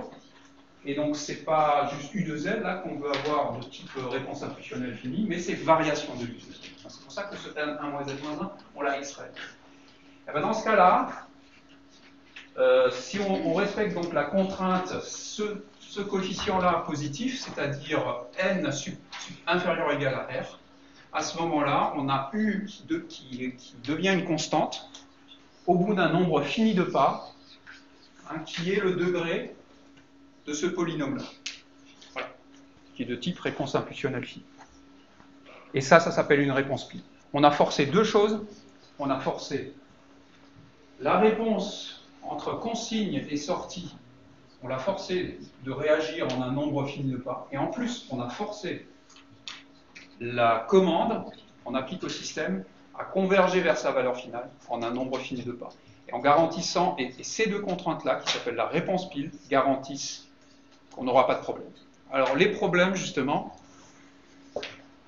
Et donc, ce n'est pas juste U de Z là qu'on veut avoir de type réponse intuitionnelle finie, mais c'est variation de U de Z. C'est pour ça que ce 1 moins Z moins 1, on l'a extrait. Et bien dans ce cas-là, si on respecte donc la contrainte, ce coefficient-là positif, c'est-à-dire n inférieur ou égal à R, à ce moment-là, on a U qui devient une constante au bout d'un nombre fini de pas, qui est le degré de ce polynôme-là, voilà, qui est de type réponse intuitionnelle finie. Et ça s'appelle une réponse pile. On a forcé deux choses. On a forcé la réponse entre consigne et sortie. On l'a forcé de réagir en un nombre fini de pas. Et en plus, on a forcé la commande qu'on applique au système à converger vers sa valeur finale en un nombre fini de pas. Et en garantissant, et ces deux contraintes-là, qui s'appellent la réponse pile, garantissent qu'on n'aura pas de problème. Alors les problèmes, justement,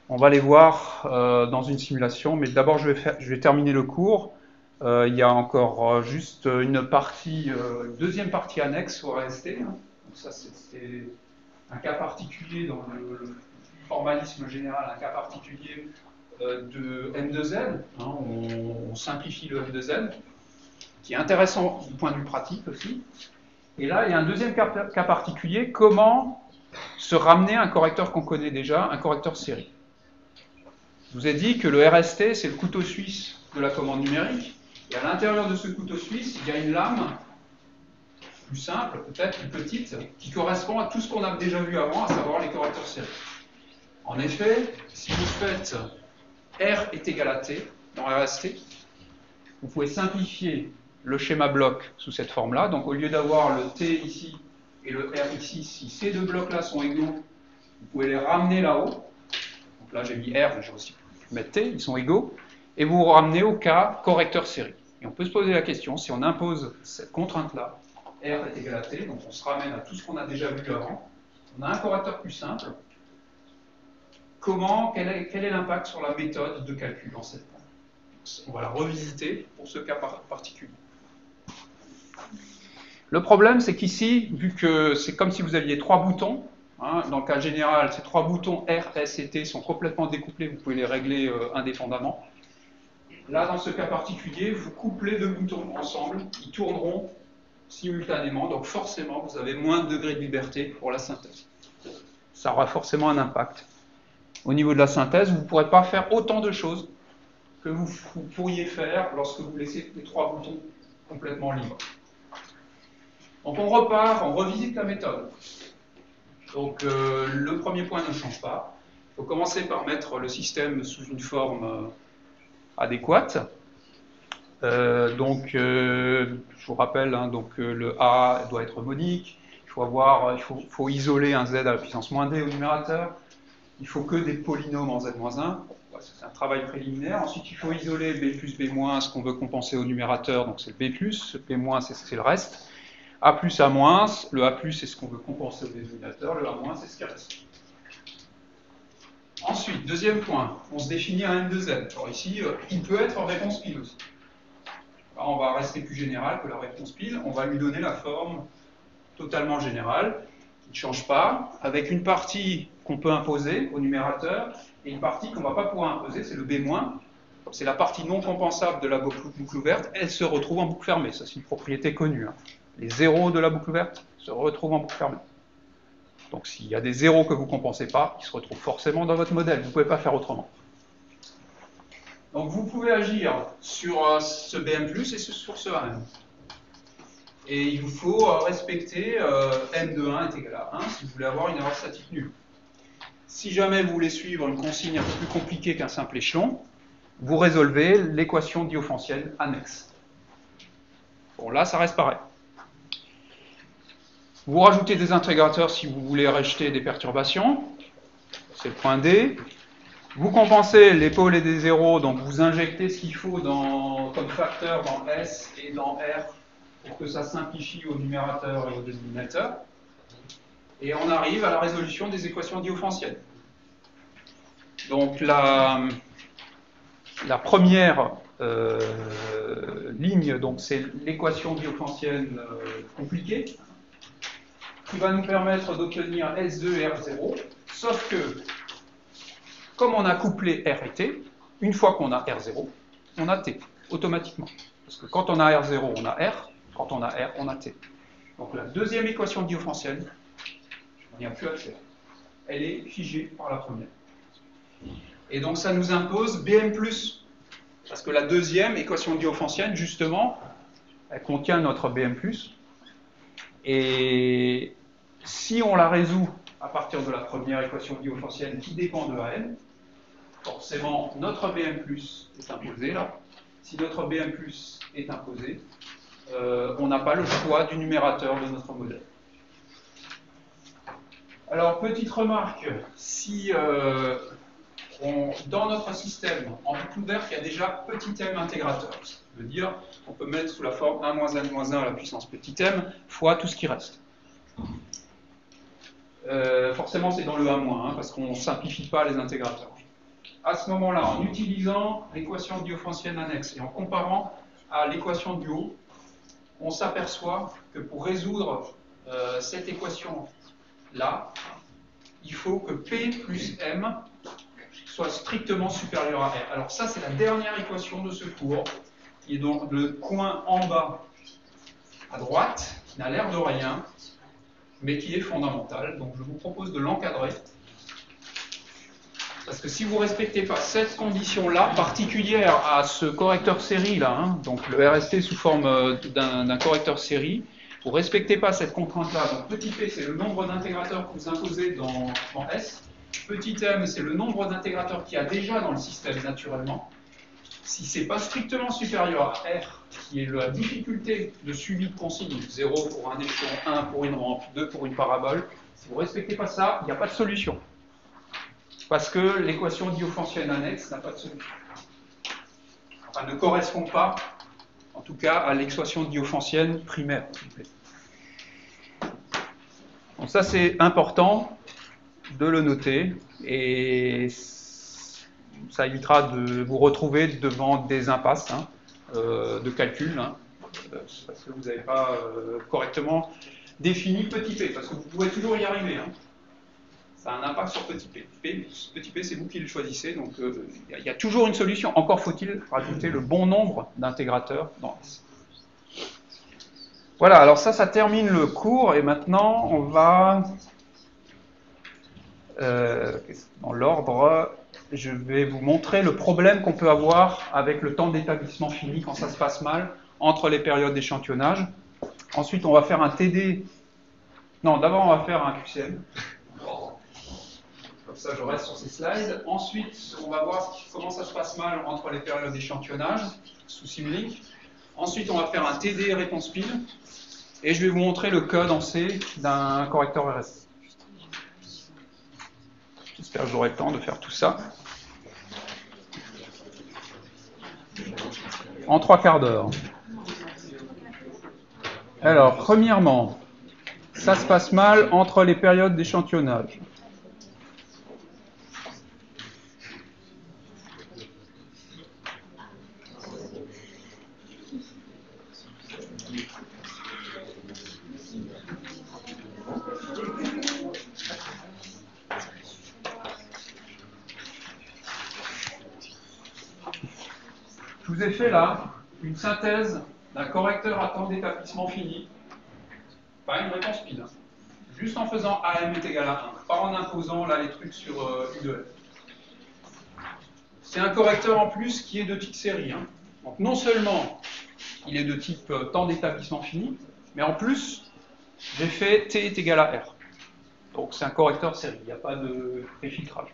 on va les voir dans une simulation, mais d'abord je vais terminer le cours Il y a encore juste une partie, deuxième partie annexe au RST. Hein. Donc ça, c'est un cas particulier dans le formalisme général, un cas particulier de M2Z. Hein, on simplifie le M2Z, qui est intéressant du point de vue pratique aussi. Et là, il y a un deuxième cas particulier, comment se ramener à un correcteur qu'on connaît déjà, un correcteur série. Je vous ai dit que le RST, c'est le couteau suisse de la commande numérique. Et à l'intérieur de ce couteau suisse, il y a une lame, plus simple, peut-être plus petite, qui correspond à tout ce qu'on a déjà vu avant, à savoir les correcteurs série. En effet, si vous faites R est égal à T dans RST, vous pouvez simplifier le schéma bloc sous cette forme-là. Donc au lieu d'avoir le T ici et le R ici, si ces deux blocs-là sont égaux, vous pouvez les ramener là-haut. Donc là j'ai mis R, mais j'ai aussi pu mettre T, ils sont égaux. Et vous vous ramenez au cas correcteur série. Et on peut se poser la question, si on impose cette contrainte-là, R est égal à T, donc on se ramène à tout ce qu'on a déjà vu avant, on a un correcteur plus simple. Quel est l'impact sur la méthode de calcul en cette forme? On va la revisiter pour ce cas particulier. Le problème, c'est qu'ici, vu que c'est comme si vous aviez trois boutons, hein, dans le cas général, ces trois boutons R, S et T sont complètement découplés, vous pouvez les régler indépendamment. Là, dans ce cas particulier, vous couplez deux boutons ensemble, ils tourneront simultanément, donc forcément, vous avez moins de degrés de liberté pour la synthèse. Ça aura forcément un impact. Au niveau de la synthèse, vous ne pourrez pas faire autant de choses que vous pourriez faire lorsque vous laissez les trois boutons complètement libres. Donc on repart, on revisite la méthode. Donc le premier point ne change pas. Il faut commencer par mettre le système sous une forme adéquate. Je vous rappelle, hein, le A doit être monique. Il faut isoler un Z à la puissance moins D au numérateur. Il faut que des polynômes en Z-1. C'est un travail préliminaire. Ensuite, il faut isoler B plus B-, ce qu'on veut compenser au numérateur, donc c'est le B+, B-, c'est le reste. A plus A-, le A+, c'est ce qu'on veut compenser au dénominateur, le A-, c'est ce qui reste. Ensuite, deuxième point, on se définit un M2Z. Alors ici, il peut être en réponse pile aussi. Alors, on va rester plus général que la réponse pile, on va lui donner la forme totalement générale, qui ne change pas, avec une partie qu'on peut imposer au numérateur, et une partie qu'on ne va pas pouvoir imposer, c'est le B-. C'est la partie non compensable de la boucle ouverte, elle se retrouve en boucle fermée, ça c'est une propriété connue. Hein. Les zéros de la boucle ouverte se retrouvent en boucle fermée. Donc s'il y a des zéros que vous ne compensez pas, ils se retrouvent forcément dans votre modèle, vous ne pouvez pas faire autrement. Donc vous pouvez agir sur ce BM+, et sur ce AM. Et il vous faut respecter M de 1 est égal à 1 si vous voulez avoir une erreur statique nulle. Si jamais vous voulez suivre une consigne un peu plus compliquée qu'un simple échelon, vous résolvez l'équation diophantienne annexe. Bon, là, ça reste pareil. Vous rajoutez des intégrateurs si vous voulez rejeter des perturbations. C'est le point D. Vous compensez les pôles et des zéros, donc vous injectez ce qu'il faut comme facteur dans S et dans R pour que ça simplifie au numérateur et au dénominateur. Et on arrive à la résolution des équations diophantiennes. Donc la première ligne, c'est l'équation diophantienne compliquée, qui va nous permettre d'obtenir S2 et R0, sauf que, comme on a couplé R et T, une fois qu'on a R0, on a T, automatiquement. Parce que quand on a R0, on a R, quand on a R, on a T. Donc la deuxième équation diophantienne, il n'y a plus à faire. Elle est figée par la première. Et donc ça nous impose BM+, parce que la deuxième équation diophantienne, justement, elle contient notre BM+, et si on la résout à partir de la première équation diophantienne qui dépend de AM, forcément notre BM+ est imposé là. Si notre BM+ est imposé, on n'a pas le choix du numérateur de notre modèle. Alors, petite remarque, si dans notre système, en boucle ouverte, il y a déjà petit m intégrateur. Ça veut dire qu'on peut mettre sous la forme 1 moins n moins 1 à la puissance petit m fois tout ce qui reste. Forcément, c'est dans le 1 moins, hein, parce qu'on ne simplifie pas les intégrateurs. À ce moment-là, en utilisant l'équation diophantienne annexe et en comparant à l'équation du haut, on s'aperçoit que pour résoudre cette équation-là, il faut que P plus M soit strictement supérieur à R. Alors ça, c'est la dernière équation de ce cours, qui est donc le coin en bas à droite, qui n'a l'air de rien, mais qui est fondamental. Donc je vous propose de l'encadrer. Parce que si vous ne respectez pas cette condition-là, particulière à ce correcteur série, là, hein, donc le RST sous forme d'un correcteur série, vous ne respectez pas cette contrainte-là. Donc petit p, c'est le nombre d'intégrateurs que vous imposez dans S. Petit m, c'est le nombre d'intégrateurs qu'il y a déjà dans le système naturellement. Si ce n'est pas strictement supérieur à R, qui est la difficulté de suivi de consigne, 0 pour un échelon, 1 pour une rampe, 2 pour une parabole, si vous ne respectez pas ça, il n'y a pas de solution. Parce que l'équation diophantienne annexe n'a pas de solution. Enfin, ne correspond pas, en tout cas, à l'équation diophantienne primaire. Donc ça, c'est important de le noter, et ça évitera de vous retrouver devant des impasses de calcul, parce que vous n'avez pas correctement défini petit p, parce que vous pouvez toujours y arriver. Ça a un impact sur petit p. Petit p, c'est vous qui le choisissez, donc il y a toujours une solution. Encore faut-il rajouter le bon nombre d'intégrateurs dans S. Voilà, alors ça termine le cours, et maintenant on va, dans l'ordre, je vais vous montrer le problème qu'on peut avoir avec le temps d'établissement fini quand ça se passe mal entre les périodes d'échantillonnage. Ensuite, on va faire un TD. Non, d'abord on va faire un QCM. Comme ça, je reste sur ces slides. Ensuite, on va voir comment ça se passe mal entre les périodes d'échantillonnage sous Simulink. Ensuite, on va faire un TD réponse pile. Et je vais vous montrer le code en C d'un correcteur RST. J'espère que j'aurai le temps de faire tout ça en 3 quarts d'heure. Alors, premièrement, ça se passe mal entre les périodes d'échantillonnage. Je vous ai fait là une synthèse d'un correcteur à temps d'établissement fini, pas une réponse pile, juste en faisant AM est égal à 1, pas en imposant là les trucs sur U2F. C'est un correcteur en plus qui est de type série. Donc non seulement il est de type temps d'établissement fini, mais en plus j'ai fait T est égal à R. Donc c'est un correcteur série, il n'y a pas de préfiltrage.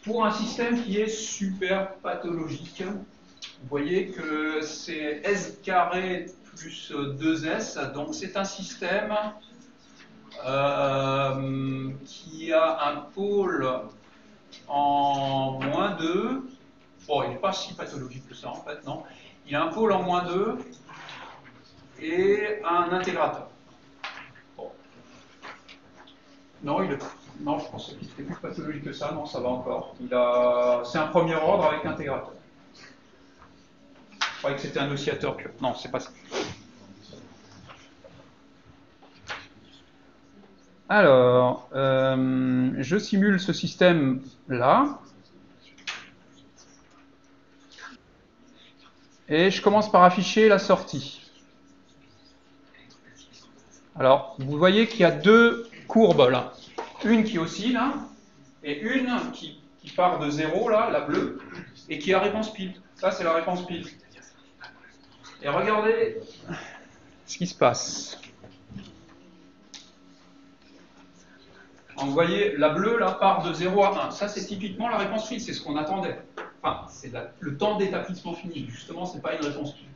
Pour un système qui est super pathologique, vous voyez que c'est S carré plus 2S, donc c'est un système qui a un pôle en moins 2. Bon, il n'est pas si pathologique que ça en fait, non. Il a un pôle en moins 2 et un intégrateur. Bon. Non, non, je pensais qu'il était plus pathologique que ça. Non, ça va encore. C'est un premier ordre avec intégrateur. Je croyais que c'était un oscillateur pur. Non, c'est pas ça. Alors, je simule ce système-là. Et je commence par afficher la sortie. Alors, vous voyez qu'il y a 2 courbes là. Une qui oscille là, et une qui part de 0 là, la bleue, et qui a réponse pile. Ça, c'est la réponse pile. Et regardez ce qui se passe. Donc, vous voyez, la bleue là part de 0 à 1. Ça, c'est typiquement la réponse pile, c'est ce qu'on attendait. Enfin, c'est le temps d'établissement fini. Justement, ce n'est pas une réponse pile.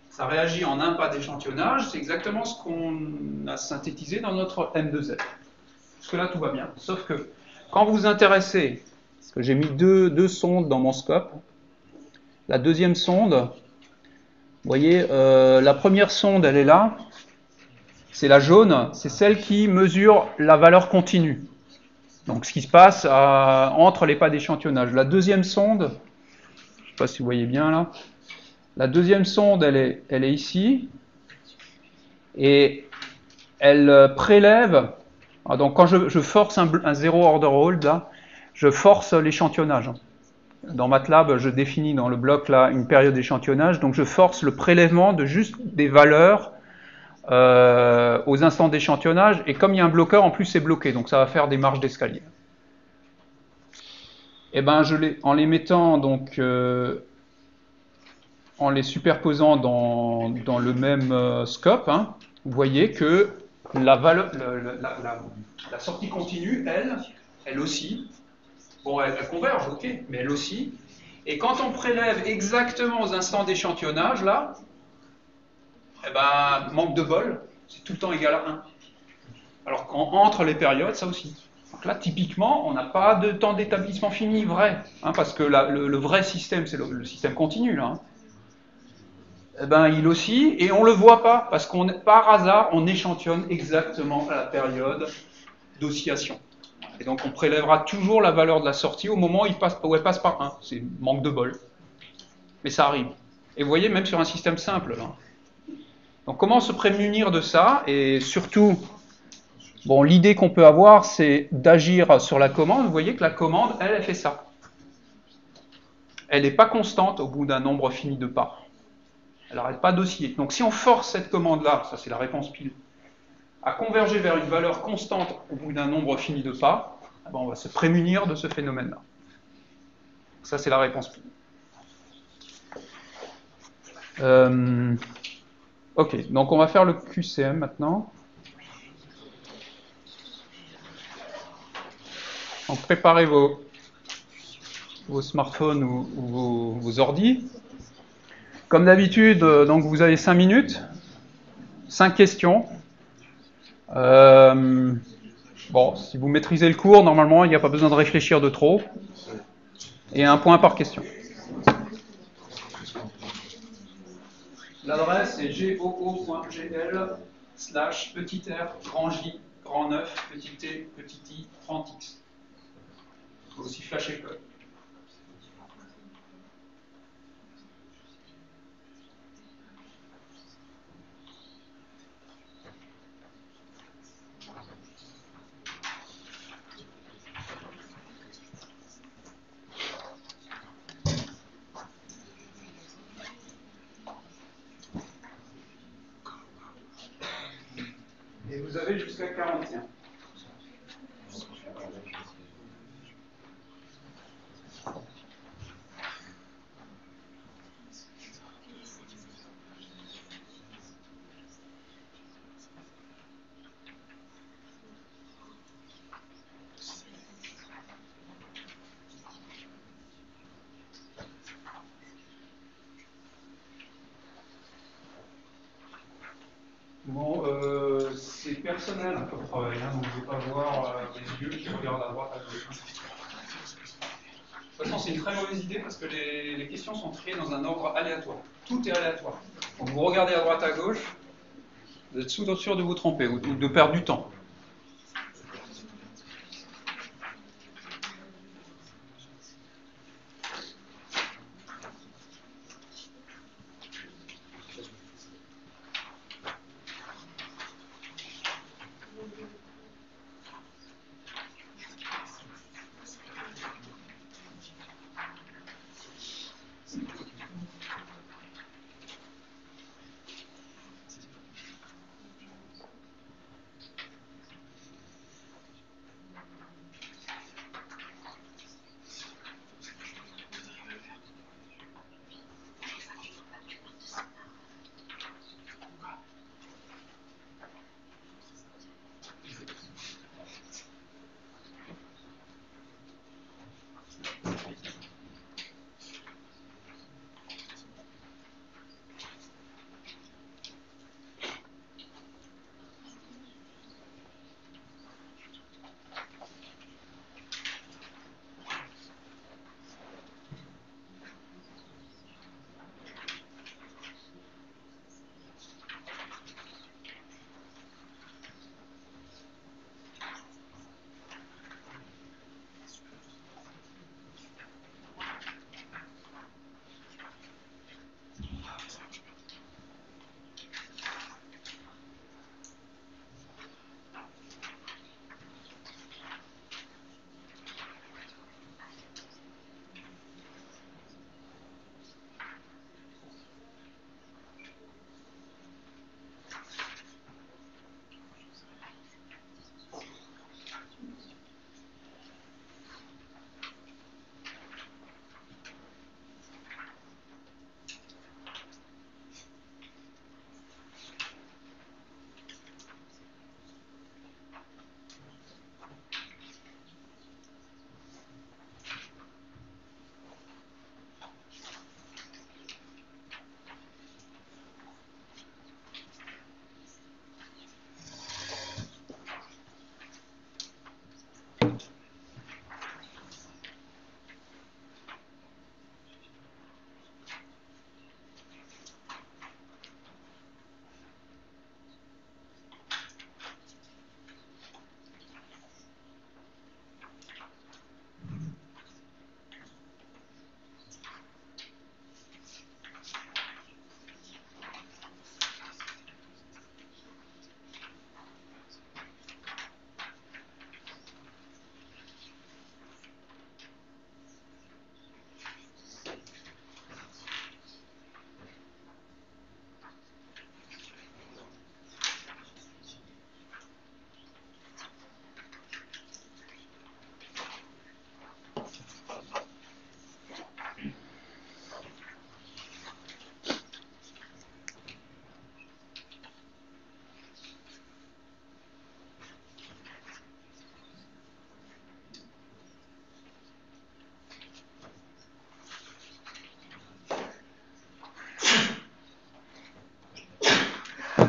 Ça réagit en un pas d'échantillonnage. C'est exactement ce qu'on a synthétisé dans notre M2Z. Jusque-là, tout va bien. Sauf que quand vous vous intéressez, parce que j'ai mis deux sondes dans mon scope, la deuxième sonde, vous voyez, la première sonde, elle est là. C'est la jaune, c'est celle qui mesure la valeur continue. Donc ce qui se passe entre les pas d'échantillonnage. La deuxième sonde, je ne sais pas si vous voyez bien là. La deuxième sonde, elle est ici. Et elle prélève. Donc quand je force un zéro order hold, là, je force l'échantillonnage. Dans MATLAB, je définis dans le bloc là une période d'échantillonnage. Donc je force le prélèvement de juste des valeurs aux instants d'échantillonnage. Et comme il y a un bloqueur, en plus c'est bloqué. Donc ça va faire des marges d'escalier. Et ben en les mettant donc en les superposant dans le même scope, hein, vous voyez que la sortie continue, elle aussi, bon, elle converge, ok, mais elle aussi. Et quand on prélève exactement aux instants d'échantillonnage, là, eh ben, manque de bol, c'est tout le temps égal à 1. Alors qu'entre les périodes, ça aussi. Donc là, typiquement, on n'a pas de temps d'établissement fini vrai, hein, parce que le vrai système, c'est le système continu, là. Hein. Eh ben, il oscille, et on ne le voit pas, parce qu'on par hasard, on échantillonne exactement à la période d'oscillation. Et donc on prélèvera toujours la valeur de la sortie au moment où elle passe par 1. C'est manque de bol. Mais ça arrive. Et vous voyez, même sur un système simple. Là. Donc comment se prémunir de ça? Et surtout, bon, l'idée qu'on peut avoir, c'est d'agir sur la commande. Vous voyez que la commande, elle fait ça. Elle n'est pas constante au bout d'un nombre fini de pas. Elle n'arrête pas d'osciller. Donc si on force cette commande-là, ça c'est la réponse pile, à converger vers une valeur constante au bout d'un nombre fini de pas, ben on va se prémunir de ce phénomène-là. Ça, c'est la réponse pile. Ok, donc on va faire le QCM maintenant. Donc préparez vos smartphones ou vos ordis. Comme d'habitude, donc vous avez 5 minutes, 5 questions. Bon, si vous maîtrisez le cours, normalement, il n'y a pas besoin de réfléchir de trop. Et un point par question. L'adresse est goo.gl/r grand J grand 9 petit t petit i 30x. Il faut aussi flasher code. Et vous avez jusqu'à 41. Bon, c'est personnel comme travail, hein, donc je ne vais pas voir les yeux qui regardent à droite à gauche. De toute façon, c'est une très mauvaise idée parce que les questions sont triées dans un ordre aléatoire. Tout est aléatoire. Donc vous regardez à droite à gauche, vous êtes sûr de vous tromper ou de perdre du temps.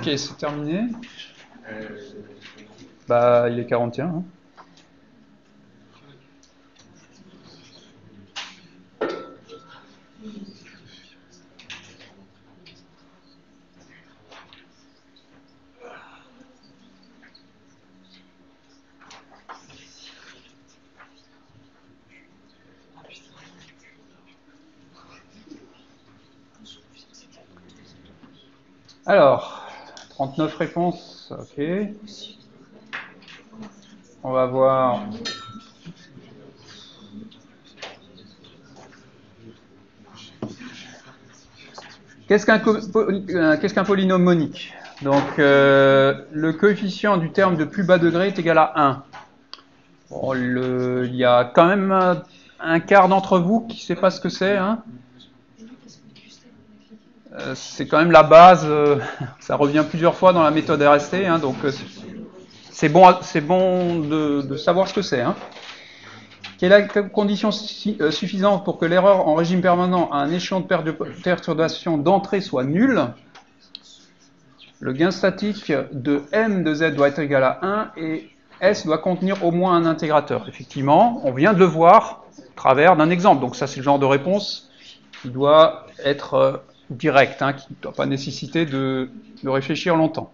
Ok, c'est terminé. Bah, il est 41. Hein. Alors, 39 réponses, ok. On va voir. Qu'est-ce qu'un polynôme monique? Donc, le coefficient du terme de plus bas degré est égal à 1. Bon, il y a quand même un quart d'entre vous qui ne sait pas ce que c'est. Hein. C'est quand même la base. Ça revient plusieurs fois dans la méthode RST. Hein, donc, c'est bon de savoir ce que c'est. Hein. Quelle est la condition suffisante pour que l'erreur en régime permanent à un échelon de perturbation d'entrée soit nulle? Le gain statique de m de z doit être égal à 1 et S doit contenir au moins un intégrateur. Effectivement, on vient de le voir au travers d'un exemple. Donc ça, c'est le genre de réponse qui doit être directe, hein, qui ne doit pas nécessiter de réfléchir longtemps.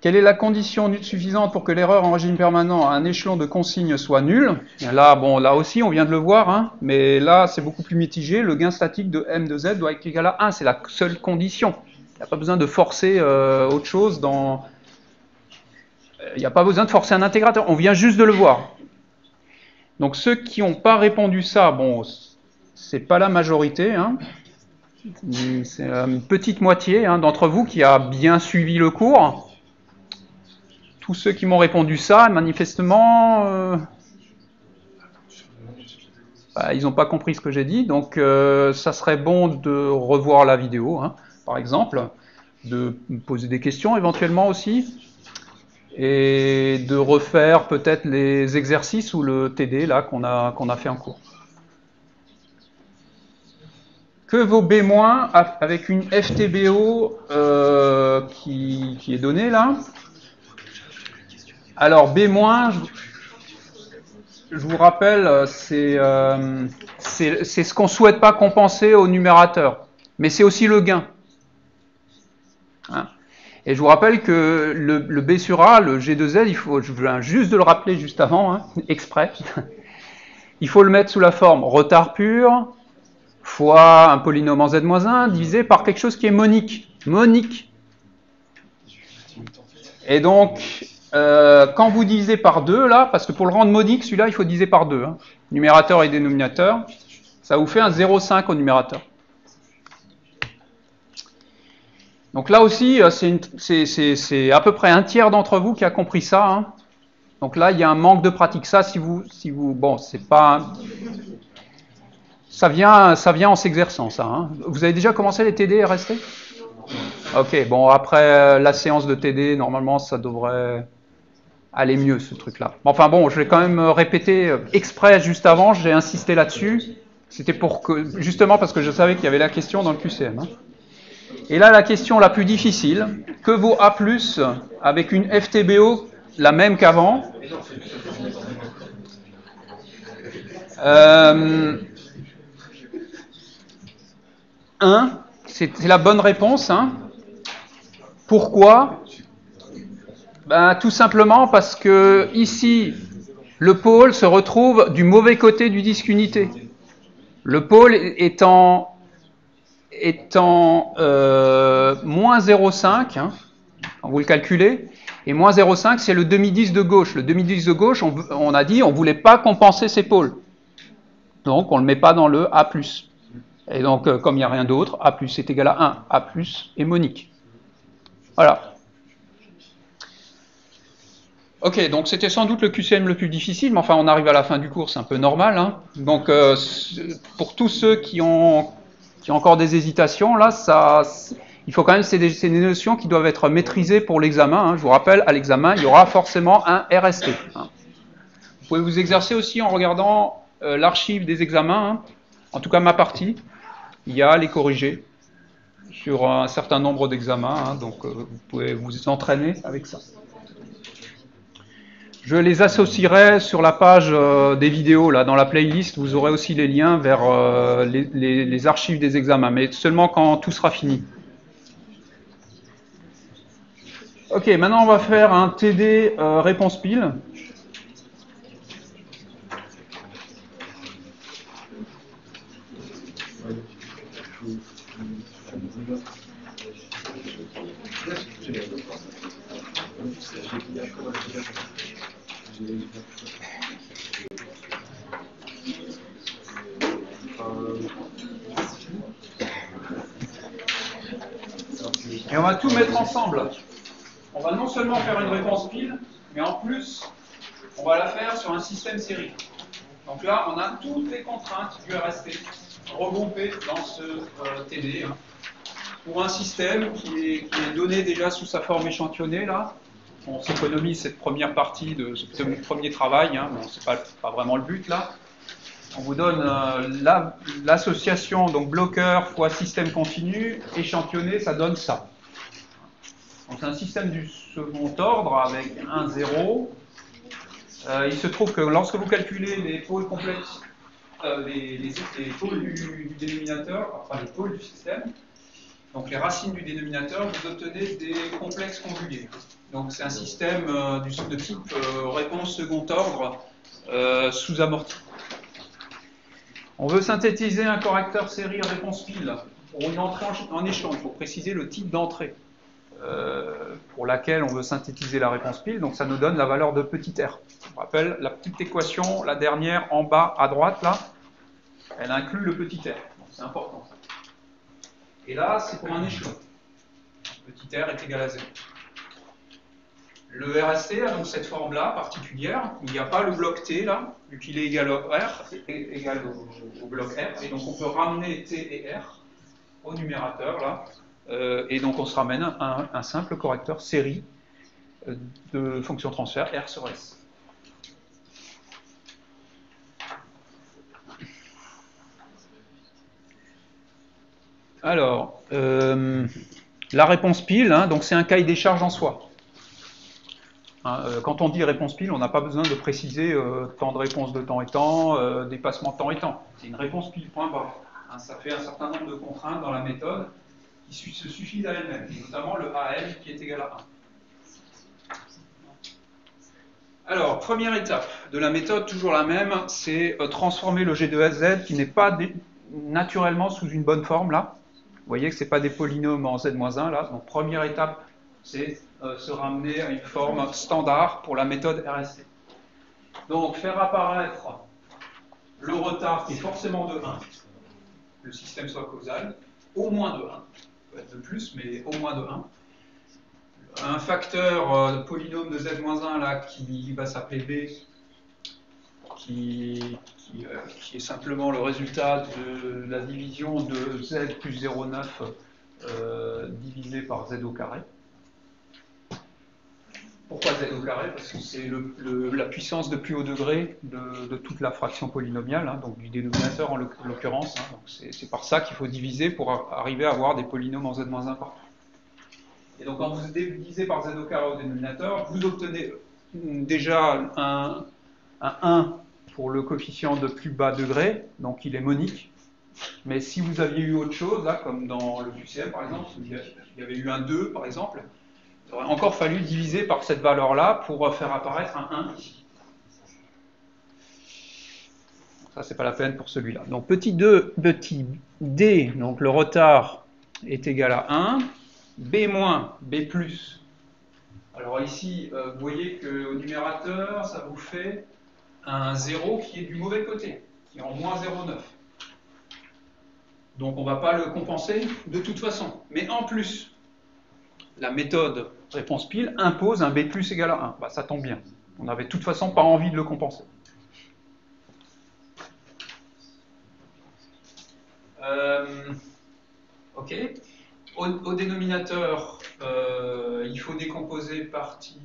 Quelle est la condition suffisante pour que l'erreur en régime permanent à un échelon de consigne soit nulle? Là, bon, là aussi, on vient de le voir, hein, mais là, c'est beaucoup plus mitigé. Le gain statique de m de z doit être égal à 1. C'est la seule condition. Il n'y a pas besoin de forcer autre chose dans... Il n'y a pas besoin de forcer un intégrateur. On vient juste de le voir. Donc, ceux qui n'ont pas répondu ça, bon, c'est pas la majorité, hein. C'est une petite moitié hein, d'entre vous qui a bien suivi le cours. Tous ceux qui m'ont répondu ça, manifestement, ils n'ont pas compris ce que j'ai dit. Donc, ça serait bon de revoir la vidéo, hein, par exemple, de me poser des questions éventuellement aussi, et de refaire peut-être les exercices ou le TD là qu'on a fait en cours. Que vaut B- avec une FTBO qui est donnée là? Alors, B-, je vous rappelle, c'est ce qu'on ne souhaite pas compenser au numérateur. Mais c'est aussi le gain. Hein. Et je vous rappelle que le B sur A, le G de Z, je viens juste de le rappeler juste avant, hein, exprès. Il faut le mettre sous la forme retard pur fois un polynôme en Z-1 divisé par quelque chose qui est monique. Monique. Et donc... quand vous divisez par 2, là, parce que pour le rendre monique, celui-là, il faut diviser par 2, hein, numérateur et dénominateur, ça vous fait un 0,5 au numérateur. Donc là aussi, c'est à peu près un tiers d'entre vous qui a compris ça. Hein. Donc là, il y a un manque de pratique. Ça, si vous bon, c'est pas... Ça vient en s'exerçant, ça. Hein. Vous avez déjà commencé les TD RST? Ok, bon, après la séance de TD, normalement, ça devrait... aller mieux ce truc-là. Enfin bon, je vais quand même répéter exprès juste avant, j'ai insisté là-dessus. C'était pour que, justement parce que je savais qu'il y avait la question dans le QCM. Hein. Et là, la question la plus difficile, que vaut A+ avec une FTBO la même qu'avant? 1, c'est la bonne réponse. Hein. Pourquoi? Tout simplement parce que ici, le pôle se retrouve du mauvais côté du disque unité. Le pôle étant moins 0,5, hein, quand vous le calculez, et moins 0,5 c'est le demi-disque de gauche. Le demi-disque de gauche, on a dit on ne voulait pas compenser ces pôles. Donc on ne le met pas dans le A+. Et donc comme il n'y a rien d'autre, A+ est égal à 1. A+ est monique. Voilà. Ok, donc c'était sans doute le QCM le plus difficile, mais enfin on arrive à la fin du cours, c'est un peu normal. Hein. Donc pour tous ceux qui ont encore des hésitations, là, il faut quand même, c'est des notions qui doivent être maîtrisées pour l'examen. Hein. Je vous rappelle, à l'examen, il y aura forcément un RST. Hein. Vous pouvez vous exercer aussi en regardant l'archive des examens, hein. En tout cas ma partie, il y a les corrigés. sur un certain nombre d'examens, hein, donc vous pouvez vous entraîner avec ça. Je les associerai sur la page des vidéos, là, dans la playlist, vous aurez aussi les liens vers les archives des examens, mais seulement quand tout sera fini. Ok, maintenant on va faire un TD réponse pile. Et on va tout mettre ensemble. On va non seulement faire une réponse pile, mais en plus, on va la faire sur un système série. Donc là, on a toutes les contraintes du RST regroupées dans ce TD. Hein, pour un système qui est donné déjà sous sa forme échantillonnée, là. On s'économise cette première partie de ce premier travail, hein, bon, c'est pas vraiment le but là. On vous donne l'association, donc bloqueur fois système continu, échantillonné, ça donne ça. Donc c'est un système du second ordre avec 1, 0. Il se trouve que lorsque vous calculez les pôles complexes, les pôles du dénominateur, enfin les pôles du système, donc les racines du dénominateur, vous obtenez des complexes conjugués. Donc c'est un système de type réponse second ordre sous-amorti. On veut synthétiser un correcteur série réponse pile pour une entrée en échelon. Il faut préciser le type d'entrée pour laquelle on veut synthétiser la réponse pile. Donc ça nous donne la valeur de petit r. On rappelle la petite équation, la dernière en bas à droite, là, elle inclut le petit r. C'est important. Et là, c'est pour un échelon. Petit r est égal à 0. Le RST a donc cette forme-là particulière. Il n'y a pas le bloc T, là, vu qu'il est égal au R, égal au bloc R. Et donc on peut ramener T et R au numérateur, là. Et donc on se ramène un simple correcteur série de fonction transfert R sur S. Alors, la réponse pile, hein, donc c'est un cahier des charges en soi. Hein, quand on dit réponse pile, on n'a pas besoin de préciser temps de réponse de temps et temps, dépassement de temps et temps. C'est une réponse pile point barre. Hein, ça fait un certain nombre de contraintes dans la méthode qui se suffisent à elles-mêmes, notamment le AL qui est égal à 1. Alors, première étape de la méthode, toujours la même, c'est transformer le G de Z qui n'est pas naturellement sous une bonne forme, là. Vous voyez que ce n'est pas des polynômes en Z-1, là. Donc, première étape, c'est se ramener à une forme standard pour la méthode RST. Donc, faire apparaître le retard qui est forcément de 1, que le système soit causal, au moins de 1, peut être de plus, mais au moins de 1. Un facteur polynôme de Z-1 là, qui va s'appeler B, qui est simplement le résultat de la division de Z plus 0,9 divisé par Z au carré. Pourquoi Z au carré? Parce que c'est la puissance de plus haut degré de toute la fraction polynomiale, hein, donc du dénominateur en l'occurrence. Hein, donc c'est par ça qu'il faut diviser pour arriver à avoir des polynômes en Z-1 partout. Et donc quand vous divisez par Z au carré au dénominateur, vous obtenez déjà un 1 pour le coefficient de plus bas degré, donc il est monique. Mais si vous aviez eu autre chose, là, comme dans le QCM par exemple, il y avait eu un 2 par exemple, il aurait encore fallu diviser par cette valeur-là pour faire apparaître un 1 ici. Ça, c'est pas la peine pour celui-là. Donc petit d, donc le retard est égal à 1. B-, B+. Alors ici, vous voyez qu'au numérateur, ça vous fait un 0 qui est du mauvais côté, qui est en moins 0,9. Donc on ne va pas le compenser de toute façon. Mais en plus, la méthode réponse pile impose un B+ égal à 1. Bah, ça tombe bien. On n'avait de toute façon pas envie de le compenser. Ok. Au dénominateur, il faut décomposer partie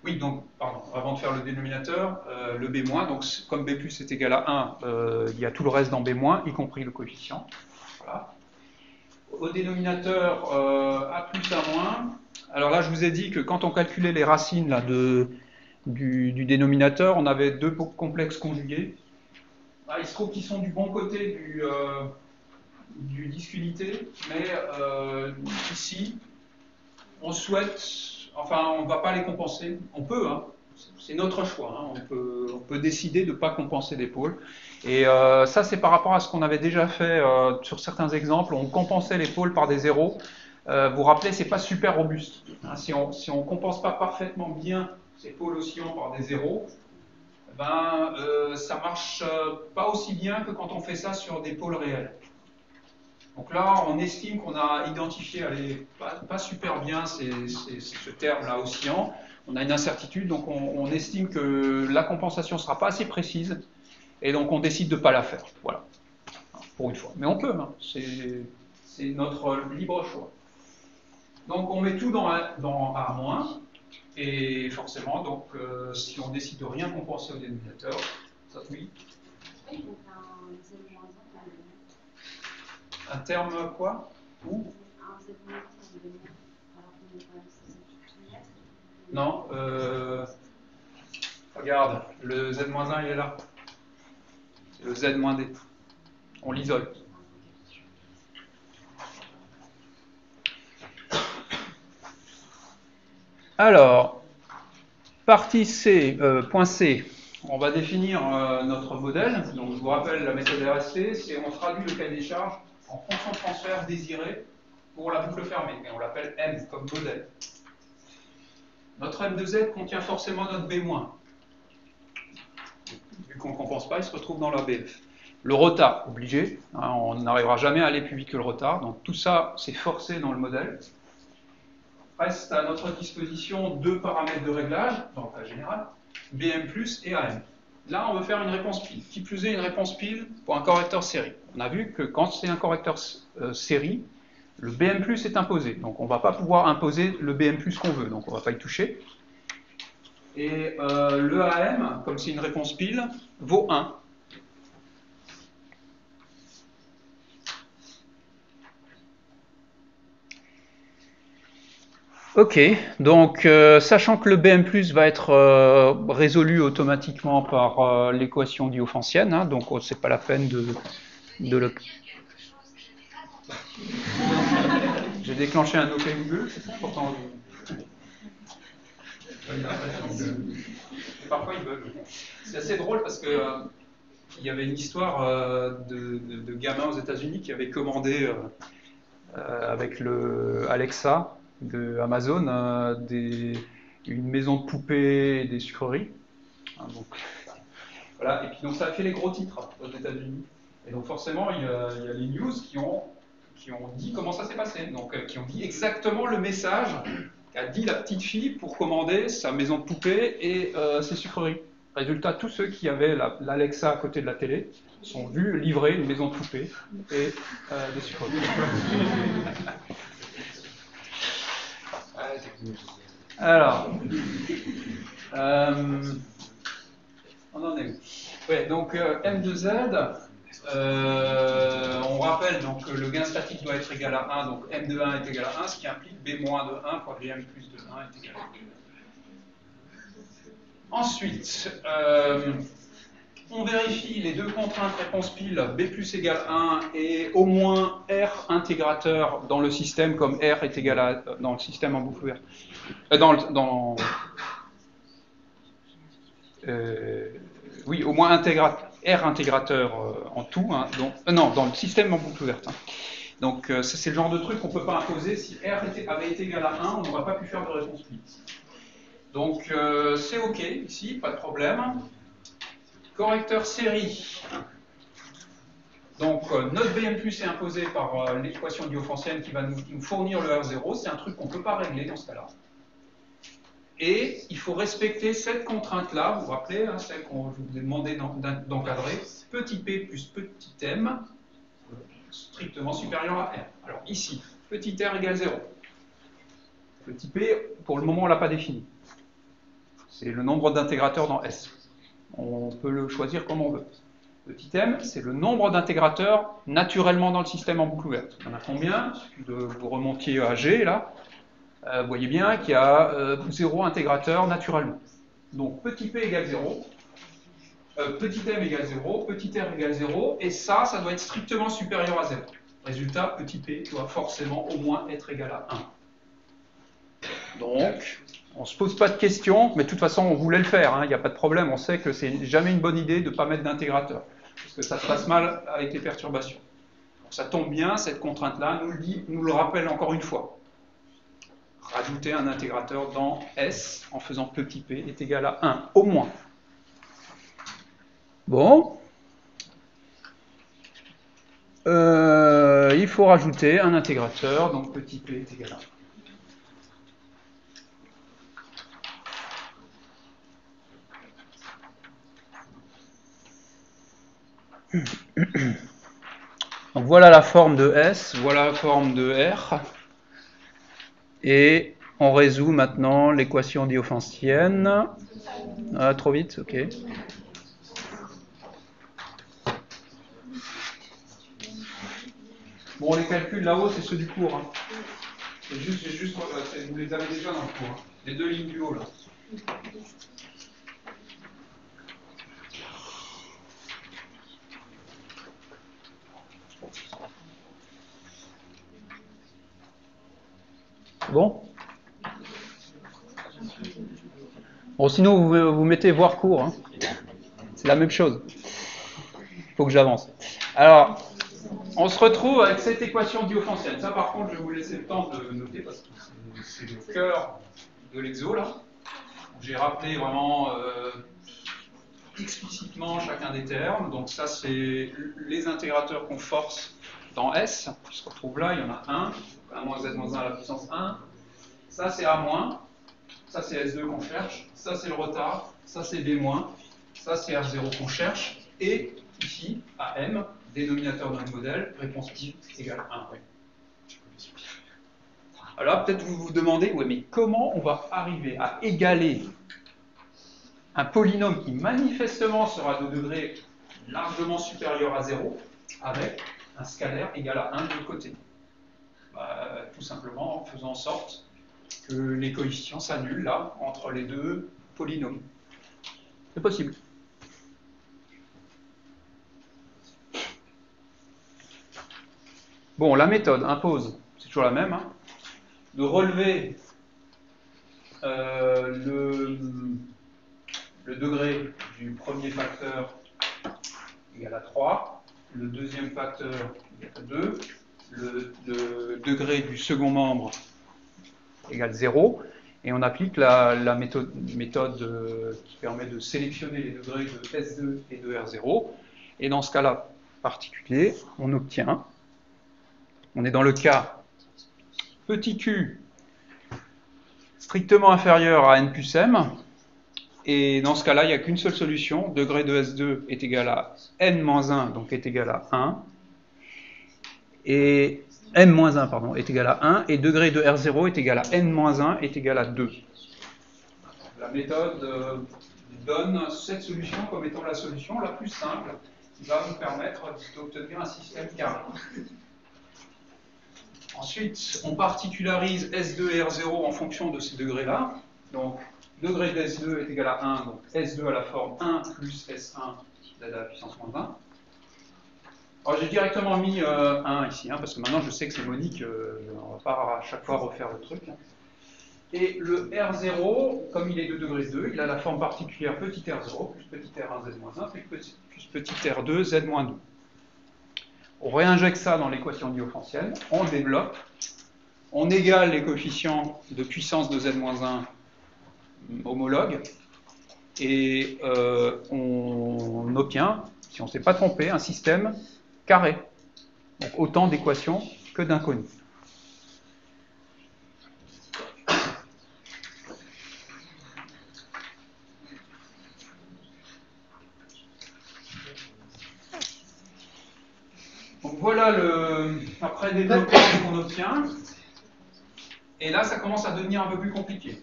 Oui, donc, pardon, avant de faire le dénominateur, le B-, donc comme B plus est égal à 1, il y a tout le reste dans B-, y compris le coefficient. Voilà. Au dénominateur, A plus A-. Alors là, je vous ai dit que quand on calculait les racines là, du dénominateur, on avait deux complexes conjugués. Ah, il se trouve qu'ils sont du bon côté du disque unité, mais ici, on souhaite, enfin, on ne va pas les compenser. On peut, hein, c'est notre choix. Hein, on peut décider de ne pas compenser des pôles. Et ça, c'est par rapport à ce qu'on avait déjà fait sur certains exemples. On compensait les pôles par des zéros. Vous vous rappelez, c'est pas super robuste. Hein, si on ne compense pas parfaitement bien ces pôles oscillants par des zéros, ben, ça marche pas aussi bien que quand on fait ça sur des pôles réels. Donc là, on estime qu'on a identifié, allez, pas super bien ce terme-là oscillant. On a une incertitude, donc on estime que la compensation ne sera pas assez précise, et donc on décide de ne pas la faire. Voilà, pour une fois. Mais on peut, hein. C'est notre libre choix. Donc on met tout dans A-, et forcément, donc, si on décide de rien compenser au dénominateur, ça oui. Un terme quoi? Où? Non, regarde, le Z-1 il est là. C'est le Z-D. On l'isole. Alors, partie C, point C, on va définir notre modèle. Donc, je vous rappelle la méthode RST, c'est on traduit le cahier des charges en fonction de transfert désiré pour la boucle fermée. Et on l'appelle M comme modèle. Notre M de Z contient forcément notre B-. Vu qu'on ne compense pas, il se retrouve dans la BF. Le retard, obligé. Hein, on n'arrivera jamais à aller plus vite que le retard. Donc tout ça, c'est forcé dans le modèle. Reste à notre disposition deux paramètres de réglage, dans le cas général, BM+, et AM. Là, on veut faire une réponse pile. Qui plus est, une réponse pile pour un correcteur série. On a vu que quand c'est un correcteur série, le BM+, est imposé. Donc on ne va pas pouvoir imposer le BM+, qu'on veut. Donc on ne va pas y toucher. Et le AM, comme c'est une réponse pile, vaut 1. Ok, donc sachant que le BM+ va être résolu automatiquement par l'équation diophantienne, hein, donc c'est pas la peine de le... J'ai déclenché un OK Google, c'est pourtant... Parfois il bug. C'est assez drôle parce que il y avait une histoire de gamin aux États-Unis qui avait commandé avec le Alexa de Amazon une maison de poupées et des sucreries. Hein, donc, voilà. Et puis donc ça a fait les gros titres aux États-Unis. Et donc forcément il y a les news qui ont dit comment ça s'est passé. Donc qui ont dit exactement le message qu'a dit la petite fille pour commander sa maison de poupées et ses sucreries. Résultat, tous ceux qui avaient l'Alexa à côté de la télé sont vus livrer une maison de poupées et des sucreries. Alors, on en est où? Ouais, donc M de Z, on rappelle donc, que le gain statique doit être égal à 1, donc M de 1 est égal à 1, ce qui implique B- de 1 fois BM plus de 1 est égal à 1. Ensuite, on vérifie les deux contraintes réponse pile, B plus égale 1 et au moins R intégrateur dans le système, comme R est égal à, dans le système en boucle ouverte. Oui, au moins R intégrateur en tout, hein, non, dans le système en boucle ouverte. Hein. Donc c'est le genre de truc qu'on ne peut pas imposer. Si R avait été égal à 1, on n'aurait pas pu faire de réponse pile. Donc c'est OK ici, pas de problème. Correcteur série. Donc notre BM+ est imposé par l'équation diophantienne qui va nous fournir le R0. C'est un truc qu'on ne peut pas régler dans ce cas-là. Et il faut respecter cette contrainte-là, vous vous rappelez, hein, celle qu'on vous ai demandé d'encadrer, petit p plus petit m, strictement supérieur à r. Alors ici, petit r égale 0. Petit p, pour le moment, on ne l'a pas défini. c'est le nombre d'intégrateurs dans S. On peut le choisir comme on veut. Petit m, c'est le nombre d'intégrateurs naturellement dans le système en boucle ouverte. Il y en a combien? Il suffit de vous remontiez à G, là. Vous voyez bien qu'il y a 0 intégrateur naturellement. Donc petit p égale 0, petit m égale 0, petit r égale 0, et ça doit être strictement supérieur à 0. Résultat, petit p doit forcément au moins être égal à 1. Donc, on ne se pose pas de questions, mais de toute façon, on voulait le faire, hein, il n'y a pas de problème, on sait que c'est jamais une bonne idée de ne pas mettre d'intégrateur, parce que ça se passe mal avec les perturbations. Donc, ça tombe bien, cette contrainte-là nous le rappelle encore une fois. Rajouter un intégrateur dans S en faisant petit p est égal à 1, au moins. Bon. Il faut rajouter un intégrateur, donc petit p est égal à 1. Donc voilà la forme de S, voilà la forme de R. Et on résout maintenant l'équation diophantienne. Ah, trop vite, ok. Bon, les calculs là-haut, c'est ceux du cours. Hein. Vous les avez déjà dans le cours. Hein. Les deux lignes du haut, là. Bon. Bon, sinon, vous mettez voir cours. Hein. C'est la même chose. Il faut que j'avance. Alors, on se retrouve avec cette équation diophantienne. Ça, par contre, je vais vous laisser le temps de noter parce que c'est le cœur de l'exo, là. J'ai rappelé vraiment explicitement chacun des termes. Donc ça, c'est les intégrateurs qu'on force dans S. Qui se retrouve là, il y en a un. A moins Z moins 1 à la puissance 1. Ça, c'est A-. Ça, c'est S2 qu'on cherche. Ça, c'est le retard. Ça, c'est B-. Ça, c'est R0 qu'on cherche. Et ici, AM, dénominateur d'un modèle, réponse pi égale 1. Oui. Alors, peut-être vous vous demandez, ouais, mais comment on va arriver à égaler un polynôme qui manifestement sera de degré largement supérieur à 0 avec un scalaire égal à 1 de l'autre côté? Tout simplement en faisant en sorte que les coefficients s'annulent là entre les deux polynômes. C'est possible. Bon, la méthode impose, c'est toujours la même, hein, de relever le degré du premier facteur égal à 3, le deuxième facteur égal à 2, le degré du second membre égale 0, et on applique la méthode qui permet de sélectionner les degrés de S2 et de R0, et dans ce cas-là particulier, on obtient, on est dans le cas petit q strictement inférieur à n plus m, et dans ce cas-là, il n'y a qu'une seule solution, degré de S2 est égal à n-1, donc est égal à 1, et m-1 pardon, est égal à 1, et degré de R0 est égal à n-1 est égal à 2. La méthode donne cette solution comme étant la solution la plus simple qui va vous permettre d'obtenir un système carré. Ensuite, on particularise S2 et R0 en fonction de ces degrés-là. Donc, degré de S2 est égal à 1, donc S2 à la forme 1 plus S1 à la puissance moins 1. Alors, j'ai directement mis 1 ici, hein, parce que maintenant je sais que c'est monique, on ne va pas à chaque fois refaire le truc. Et le R0, comme il est de degré 2, il a la forme particulière petit r0 plus petit r1 z-1 plus petit r2 z-2. On réinjecte ça dans l'équation diophantienne, on développe, on égale les coefficients de puissance de z-1 homologues, et on obtient, si on ne s'est pas trompé, un système carré. Donc autant d'équations que d'inconnus. Donc voilà après développement qu'on obtient. Et là, ça commence à devenir un peu plus compliqué.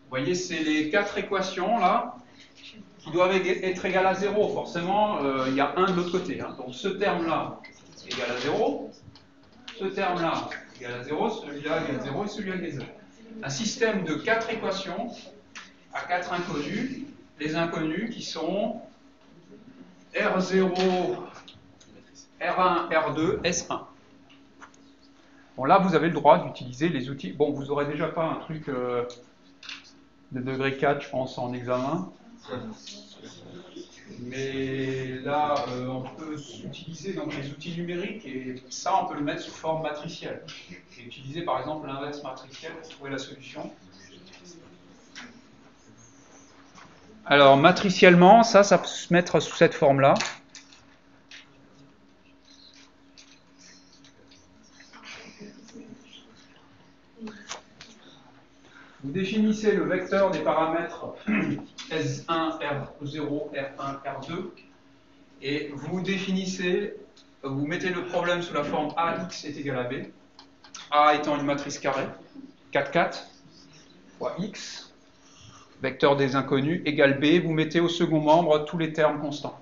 Vous voyez, c'est les 4 équations là qui doivent être égales à 0. Forcément, il y a 1 de l'autre côté. Hein. Donc ce terme-là égal à 0, ce terme-là égal à 0, celui-là égal à 0 et celui-là égal à 0. Un système de 4 équations à 4 inconnus, les inconnus qui sont R0, R1, R2, S1. Bon, là, vous avez le droit d'utiliser les outils. Bon, vous n'aurez déjà pas un truc de degré 4, je pense, en examen. Mais là, on peut utiliser donc, les outils numériques et ça, on peut le mettre sous forme matricielle. Et utiliser, par exemple, l'inverse matricielle pour trouver la solution. Alors, matriciellement, ça peut se mettre sous cette forme-là. Vous définissez le vecteur des paramètres S1, R0, R1, R2 et vous définissez, vous mettez le problème sous la forme AX est égal à B, A étant une matrice carrée, 4, 4, fois X, vecteur des inconnus, égale B, vous mettez au second membre tous les termes constants.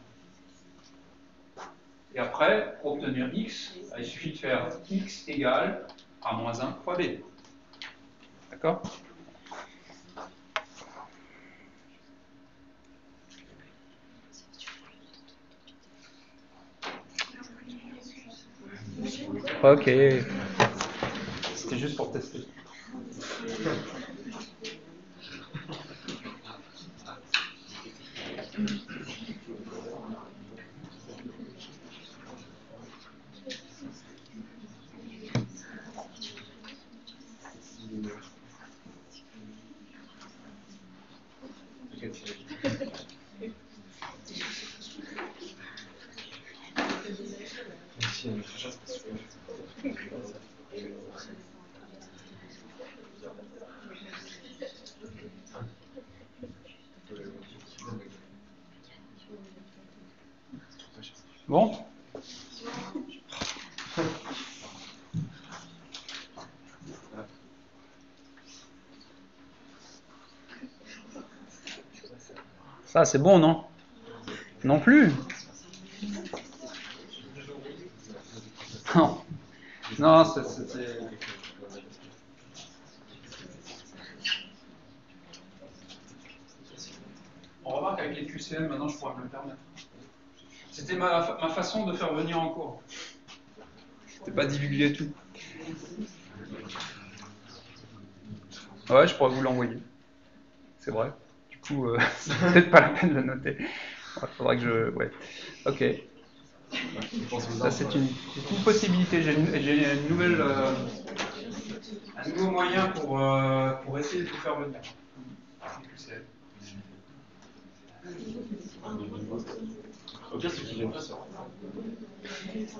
Et après, pour obtenir X, il suffit de faire X égale A moins 1 fois B. D'accord ? Ok. C'était juste pour tester. Bon. Ça, c'est bon, non? Non plus. Non. Non, c'était... On remarque avec les QCM, maintenant je pourrais me le permettre. C'était ma façon de faire venir en cours. C'était pas divulguer tout. Ouais, je pourrais vous l'envoyer. C'est vrai. Du coup, c'est peut-être pas la peine de le noter. Il faudra que je... Ouais. Ok. Ça, c'est une possibilité. J'ai une nouvelle... un nouveau moyen pour essayer de vous faire venir.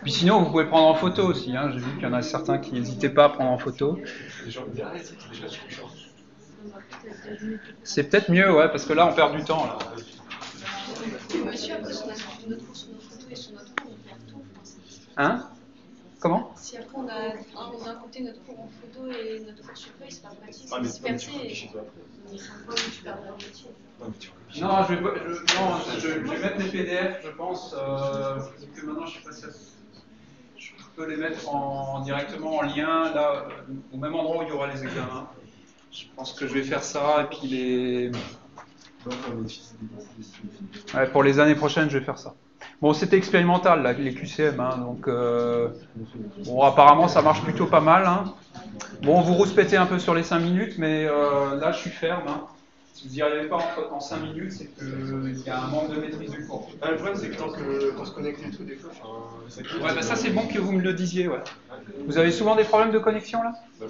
Puis sinon, vous pouvez prendre en photo aussi. Hein. J'ai vu qu'il y en a certains qui n'hésitaient pas à prendre en photo. C'est peut-être mieux, ouais, parce que là, on perd du temps. Là. Monsieur, après, on a notre cours sur nos photos et sur notre cours, on perd tout. Hein? Comment? Si après, on a un côté notre cours en photo et notre cours sur feuille, c'est pas pratique, c'est dispersé. Et c'est un peu où tu perds la moitié. Non, je vais mettre les PDF, je pense, que maintenant, je sais pas si je peux les mettre directement en lien, là, au même endroit où il y aura les examens. Je pense que je vais faire ça, et puis les... Ouais, pour les années prochaines, je vais faire ça. Bon, c'était expérimental, là, les QCM, hein, donc... bon, apparemment, ça marche plutôt pas mal. Hein. Bon, vous rouspétez un peu sur les 5 minutes, mais là, je suis ferme. Hein. Si vous n'y arrivez pas en 5 minutes, c'est qu'il y a un manque de maîtrise du cours. Le problème, c'est que quand on se connecte et tout, des fois, Ouais, bah ça, c'est bon que vous me le disiez, ouais. Vous avez souvent des problèmes de connexion, là? J'ai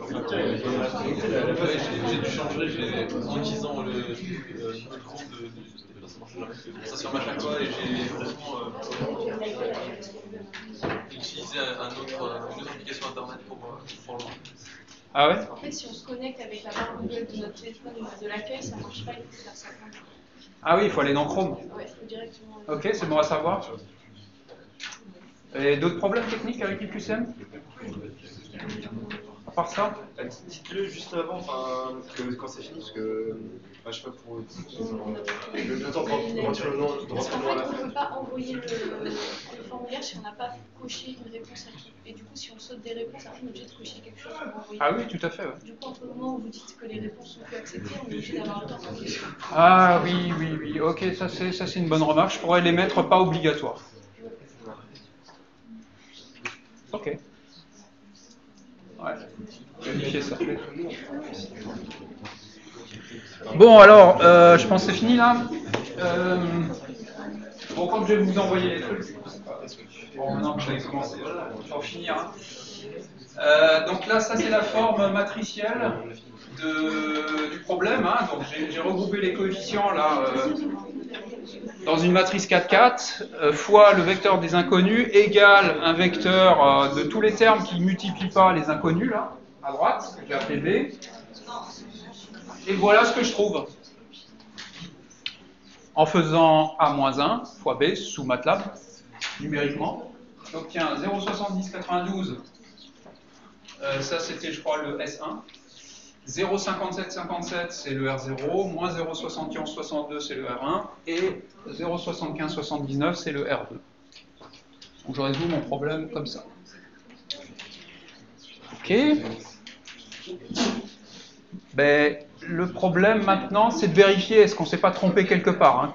dû changer, en utilisant le compte ça se ferme à chaque fois et j'ai vraiment utilisé une autre application internet pour le voir. Ah ouais? En fait, si on se connecte avec la barre Google de notre téléphone de l'accueil, ça marche pas, il faut faire ça. Ah oui, il faut aller dans Chrome. Ouais, il faut directement. Ok, c'est bon à savoir. Et d'autres problèmes techniques avec les QCM? part ça, Dites-le juste avant, enfin, quand c'est fini, parce que, je sais pas, pour le temps de rentrer le nom Parce qu'en à la fait, on fin. ne peut pas envoyer le formulaire si on n'a pas coché une réponse à tout. Et du coup, si on saute des réponses, après, on est obligé de cocher quelque chose pour envoyer. Ah oui, tout à fait. Ouais. Du coup, entre le moment où vous dites que les réponses sont plus acceptées, on est obligé d'avoir le temps de cocher. Ah oui, oui, oui, ok, ça c'est une bonne remarque. Je pourrais les mettre pas obligatoires. Ok. Ouais, vérifier ça. Bon, alors, je pense que c'est fini là. Bon, comme je vais vous envoyer les trucs, bon, maintenant que je vais commencer, je vais en finir. Hein. Donc là, ça c'est la forme matricielle du problème. Hein. Donc j'ai regroupé les coefficients là dans une matrice 4-4 fois le vecteur des inconnus égale un vecteur de tous les termes qui ne multiplient pas les inconnus là à droite que j'ai appelé B. Et voilà ce que je trouve. En faisant A-1 fois B sous MATLAB, numériquement, j'obtiens 0,7092, ça c'était je crois le S1, 0,5757 c'est le R0, moins 0,7162 c'est le R1, et 0,7579 c'est le R2. Donc je résous mon problème comme ça. Ok. Ben, le problème maintenant, c'est de vérifier est-ce qu'on ne s'est pas trompé quelque part. Hein.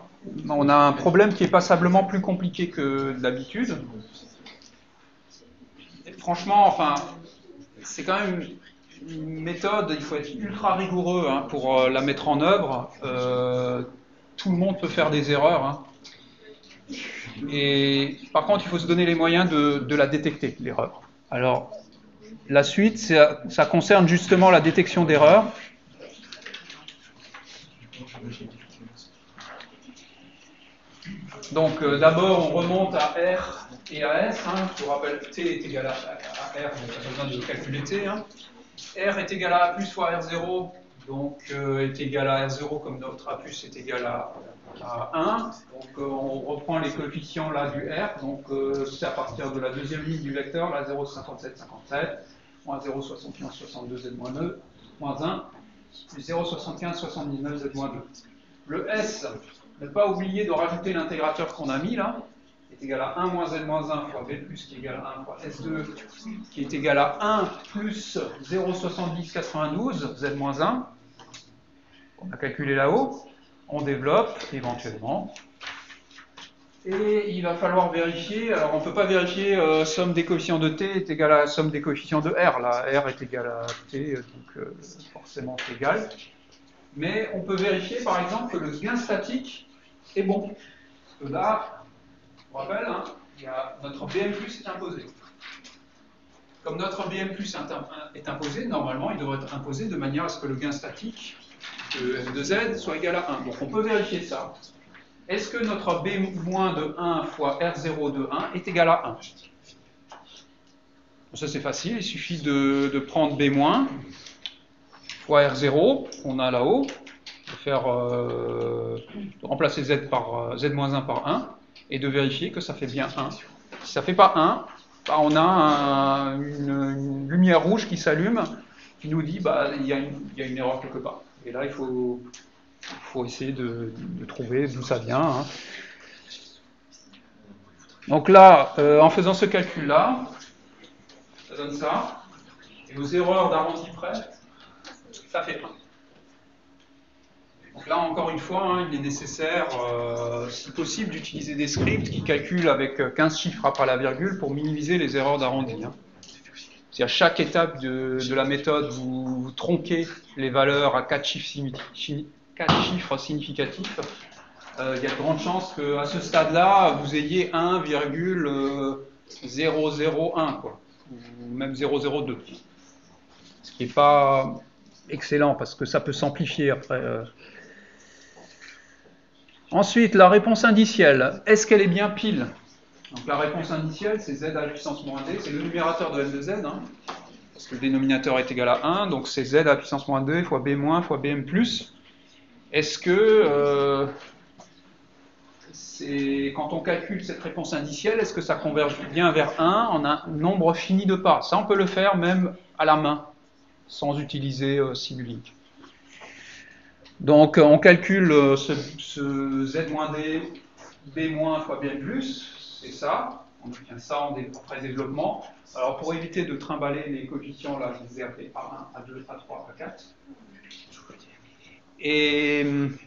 On a un problème qui est passablement plus compliqué que d'habitude. Franchement, enfin, c'est quand même une méthode, il faut être ultra rigoureux hein, pour la mettre en œuvre. Tout le monde peut faire des erreurs. Hein. Et par contre, il faut se donner les moyens de la détecter, l'erreur. Alors, la suite, ça concerne justement la détection d'erreurs. Donc d'abord on remonte à R et à S, hein. Je vous rappelle que T est égal à R, donc on a besoin de calculer T. Hein. R est égal à A plus fois R0, donc est égal à R0 comme notre A plus est égal à 1. Donc on reprend les coefficients là du R, donc c'est à partir de la deuxième ligne du vecteur, là 0,5757, moins 0,7162 Z-2, moins 1, plus 0,7579 Z-2. Le S, ne pas oublier de rajouter l'intégrateur qu'on a mis là, qui est égal à 1 moins Z-1 fois B plus qui est égal à 1 fois S2, qui est égal à 1 plus 0,7092 Z-1, qu'on a calculé là-haut. On développe éventuellement. Et il va falloir vérifier, alors on ne peut pas vérifier somme des coefficients de T est égal à la somme des coefficients de R, là R est égal à T, donc forcément c'est égal. Mais on peut vérifier par exemple que le gain statique est bon. Parce que là, je vous rappelle, hein, notre BM+ est imposé. Comme notre BM+ est imposé, normalement il devrait être imposé de manière à ce que le gain statique de F de Z soit égal à 1. Donc on peut vérifier ça. Est-ce que notre B- de 1 fois R0 de 1 est égal à 1? Ça c'est facile, il suffit de prendre B- fois R0, qu'on a là-haut, de remplacer Z par Z-1 par 1, et de vérifier que ça fait bien 1. Si ça ne fait pas 1, bah, on a une lumière rouge qui s'allume, qui nous dit bah, il y a une erreur quelque part. Et là, il faut essayer de trouver d'où ça vient. Hein. Donc là, en faisant ce calcul-là, ça donne ça. Et aux erreurs d'arrondi près, ça fait 1. Donc là, encore une fois, hein, il est nécessaire, si possible, d'utiliser des scripts qui calculent avec 15 chiffres après la virgule pour minimiser les erreurs d'arrondi. Hein. Si à chaque étape de la méthode, vous tronquez les valeurs à 4 chiffres significatifs, il y a de grandes chances qu'à ce stade-là, vous ayez 1,001, quoi, ou même 0,02. Ce qui n'est pas excellent, parce que ça peut s'amplifier après. Ensuite, la réponse indicielle. Est-ce qu'elle est bien pile? Donc la réponse indicielle, c'est Z à la puissance moins D, c'est le numérateur de F de Z, hein, parce que le dénominateur est égal à 1, donc c'est Z à la puissance moins D fois B- fois Bm+. Est-ce que, quand on calcule cette réponse indicielle, est-ce que ça converge bien vers 1 en un nombre fini de pas? Ça, on peut le faire même à la main. sans utiliser Simulink. Donc on calcule ce Z-D, B- fois Bn+, c'est ça, on obtient ça après développement. Alors pour éviter de trimballer les coefficients, là je les ai appelés A1, A2, A3, A4. Et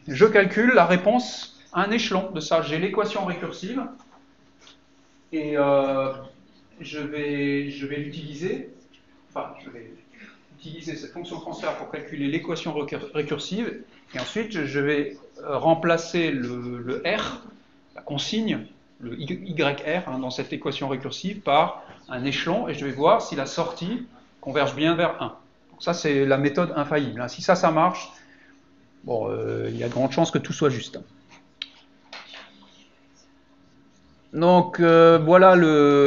je calcule la réponse à un échelon de ça. J'ai l'équation récursive, et je vais l'utiliser, enfin je vais utiliser cette fonction transfert pour calculer l'équation récursive, et ensuite je vais remplacer le R, la consigne, le YR dans cette équation récursive par un échelon, et je vais voir si la sortie converge bien vers 1. Donc ça c'est la méthode infaillible. Si ça marche, bon, il y a de grandes chances que tout soit juste. Donc voilà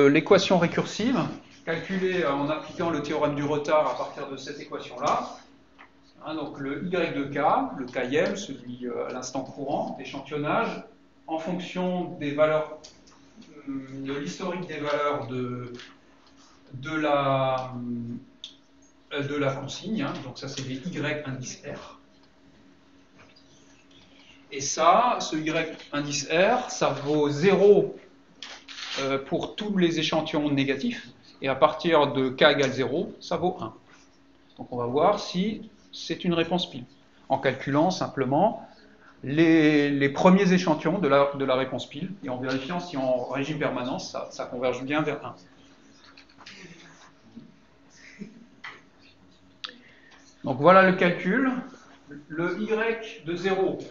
l'équation récursive, calculée en appliquant le théorème du retard à partir de cette équation-là. Donc le Y de K, le Km, celui à l'instant courant d'échantillonnage, en fonction des valeurs, de l'historique des valeurs de la consigne, donc ça c'est les Y indice R. Et ça, ce Y indice R, ça vaut 0 pour tous les échantillons négatifs, et à partir de K égale 0, ça vaut 1. Donc on va voir si c'est une réponse pile, en calculant simplement les premiers échantillons de la réponse pile, et en vérifiant si en régime permanence, ça converge bien vers 1. Donc voilà le calcul. Le Y de 0, vous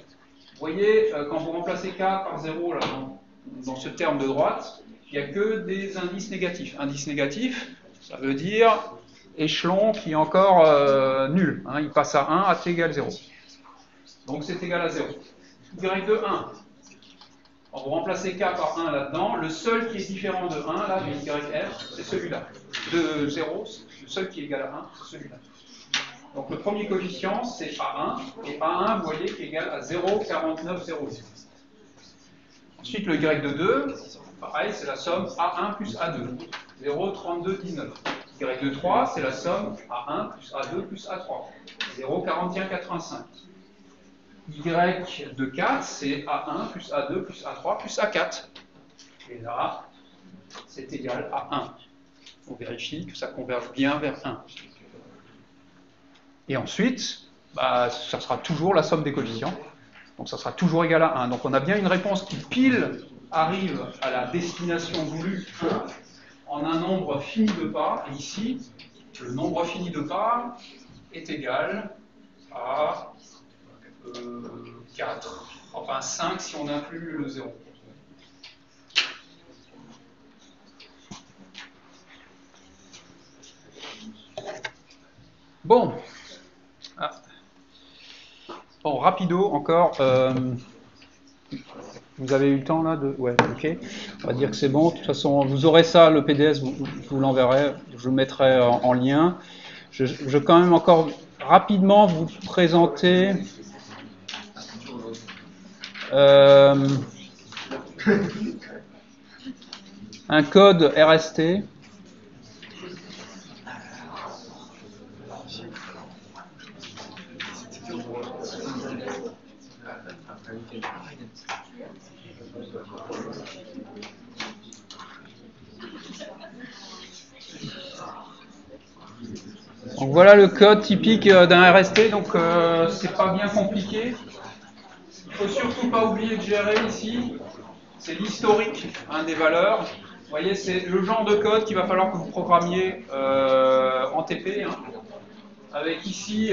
voyez, quand vous remplacez K par 0 là, dans ce terme de droite, il n'y a que des indices négatifs. Indice négatif, ça veut dire échelon qui est encore nul. Il passe à 1 à t égale 0. Donc c'est égal à 0. Y de 1, quand vous remplacez K par 1 là-dedans, le seul qui est différent de 1, là, du YR, c'est celui-là. De 0, le seul qui est égal à 1, c'est celui-là. Donc le premier coefficient, c'est A1, et A1, vous voyez, qui est égal à 0,4908. Ensuite, le Y de 2, pareil, c'est la somme A1 plus A2, 0,3219. Y de 3, c'est la somme A1 plus A2 plus A3, 0,4185. Y de 4, c'est A1 plus A2 plus A3 plus A4. Et là, c'est égal à 1. On vérifie que ça converge bien vers 1. Et ensuite, ça sera toujours la somme des coefficients. Donc ça sera toujours égal à 1. Donc on a bien une réponse qui pile arrive à la destination voulue en un nombre fini de pas. Et ici, le nombre fini de pas est égal à 4. Enfin 5 si on inclut le 0. Bon. Bon, rapido encore. Vous avez eu le temps là de... Ouais, ok. On va dire que c'est bon. De toute façon, vous aurez ça, le PDF, je vous l'enverrai. Je le mettrai en lien. Je vais quand même encore rapidement vous présenter un code RST. Donc voilà le code typique d'un RST, donc c'est pas bien compliqué. Il ne faut surtout pas oublier de gérer ici, c'est l'historique des valeurs. Vous voyez, c'est le genre de code qu'il va falloir que vous programmiez en TP, avec ici,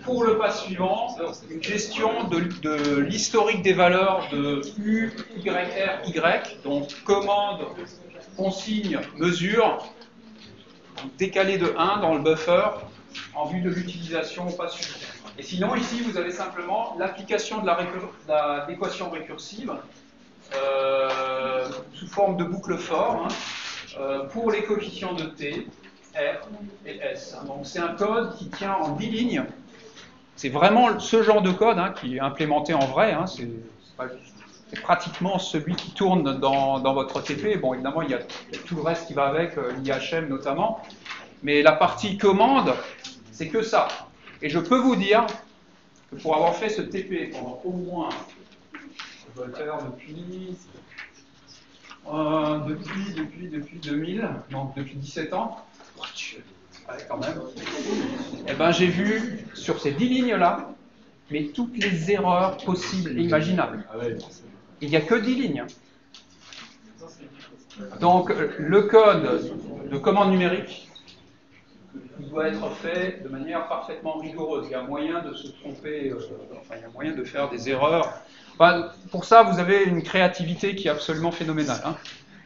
pour le pas suivant, une gestion de l'historique des valeurs de U, YR, Y, donc commande, consigne, mesure, décalé de 1 dans le buffer en vue de l'utilisation au pas suivant. Et sinon, ici, vous avez simplement l'application de l'équation récursive sous forme de boucle for pour les coefficients de T, R et S. Donc c'est un code qui tient en 10 lignes. C'est vraiment ce genre de code qui est implémenté en vrai. C'est pratiquement celui qui tourne dans votre TP. Bon, évidemment, il y a tout le reste qui va avec, l'IHM notamment. Mais la partie commande, C'est que ça. Et je peux vous dire que pour avoir fait ce TP pendant au moins, je dois le faire depuis 2000, donc depuis 17 ans, ouais, quand même, eh ben, j'ai vu sur ces 10 lignes-là, mais toutes les erreurs possibles et imaginables. Il n'y a que 10 lignes. Donc, le code de commande numérique, il doit être fait de manière parfaitement rigoureuse. Il y a moyen de se tromper, il y a moyen de faire des erreurs. Enfin, pour ça, vous avez une créativité qui est absolument phénoménale, hein,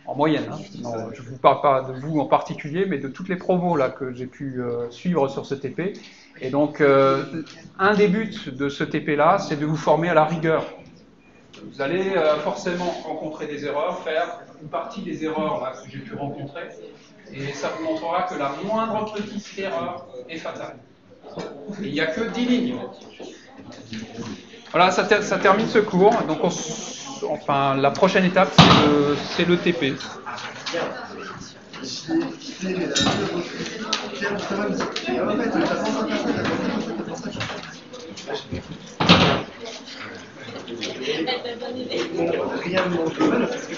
en moyenne. Hein. Non, je ne vous parle pas de vous en particulier, mais de toutes les promos là, que j'ai pu suivre sur ce TP. Et donc, un des buts de ce TP-là, c'est de vous former à la rigueur. Vous allez forcément rencontrer des erreurs, faire une partie des erreurs là, que j'ai pu rencontrer, et ça vous montrera que la moindre petite erreur est fatale. Et il n'y a que 10 lignes. Voilà, ça termine ce cours. Donc, enfin, la prochaine étape, c'est le TP. Rien ne manque, parce que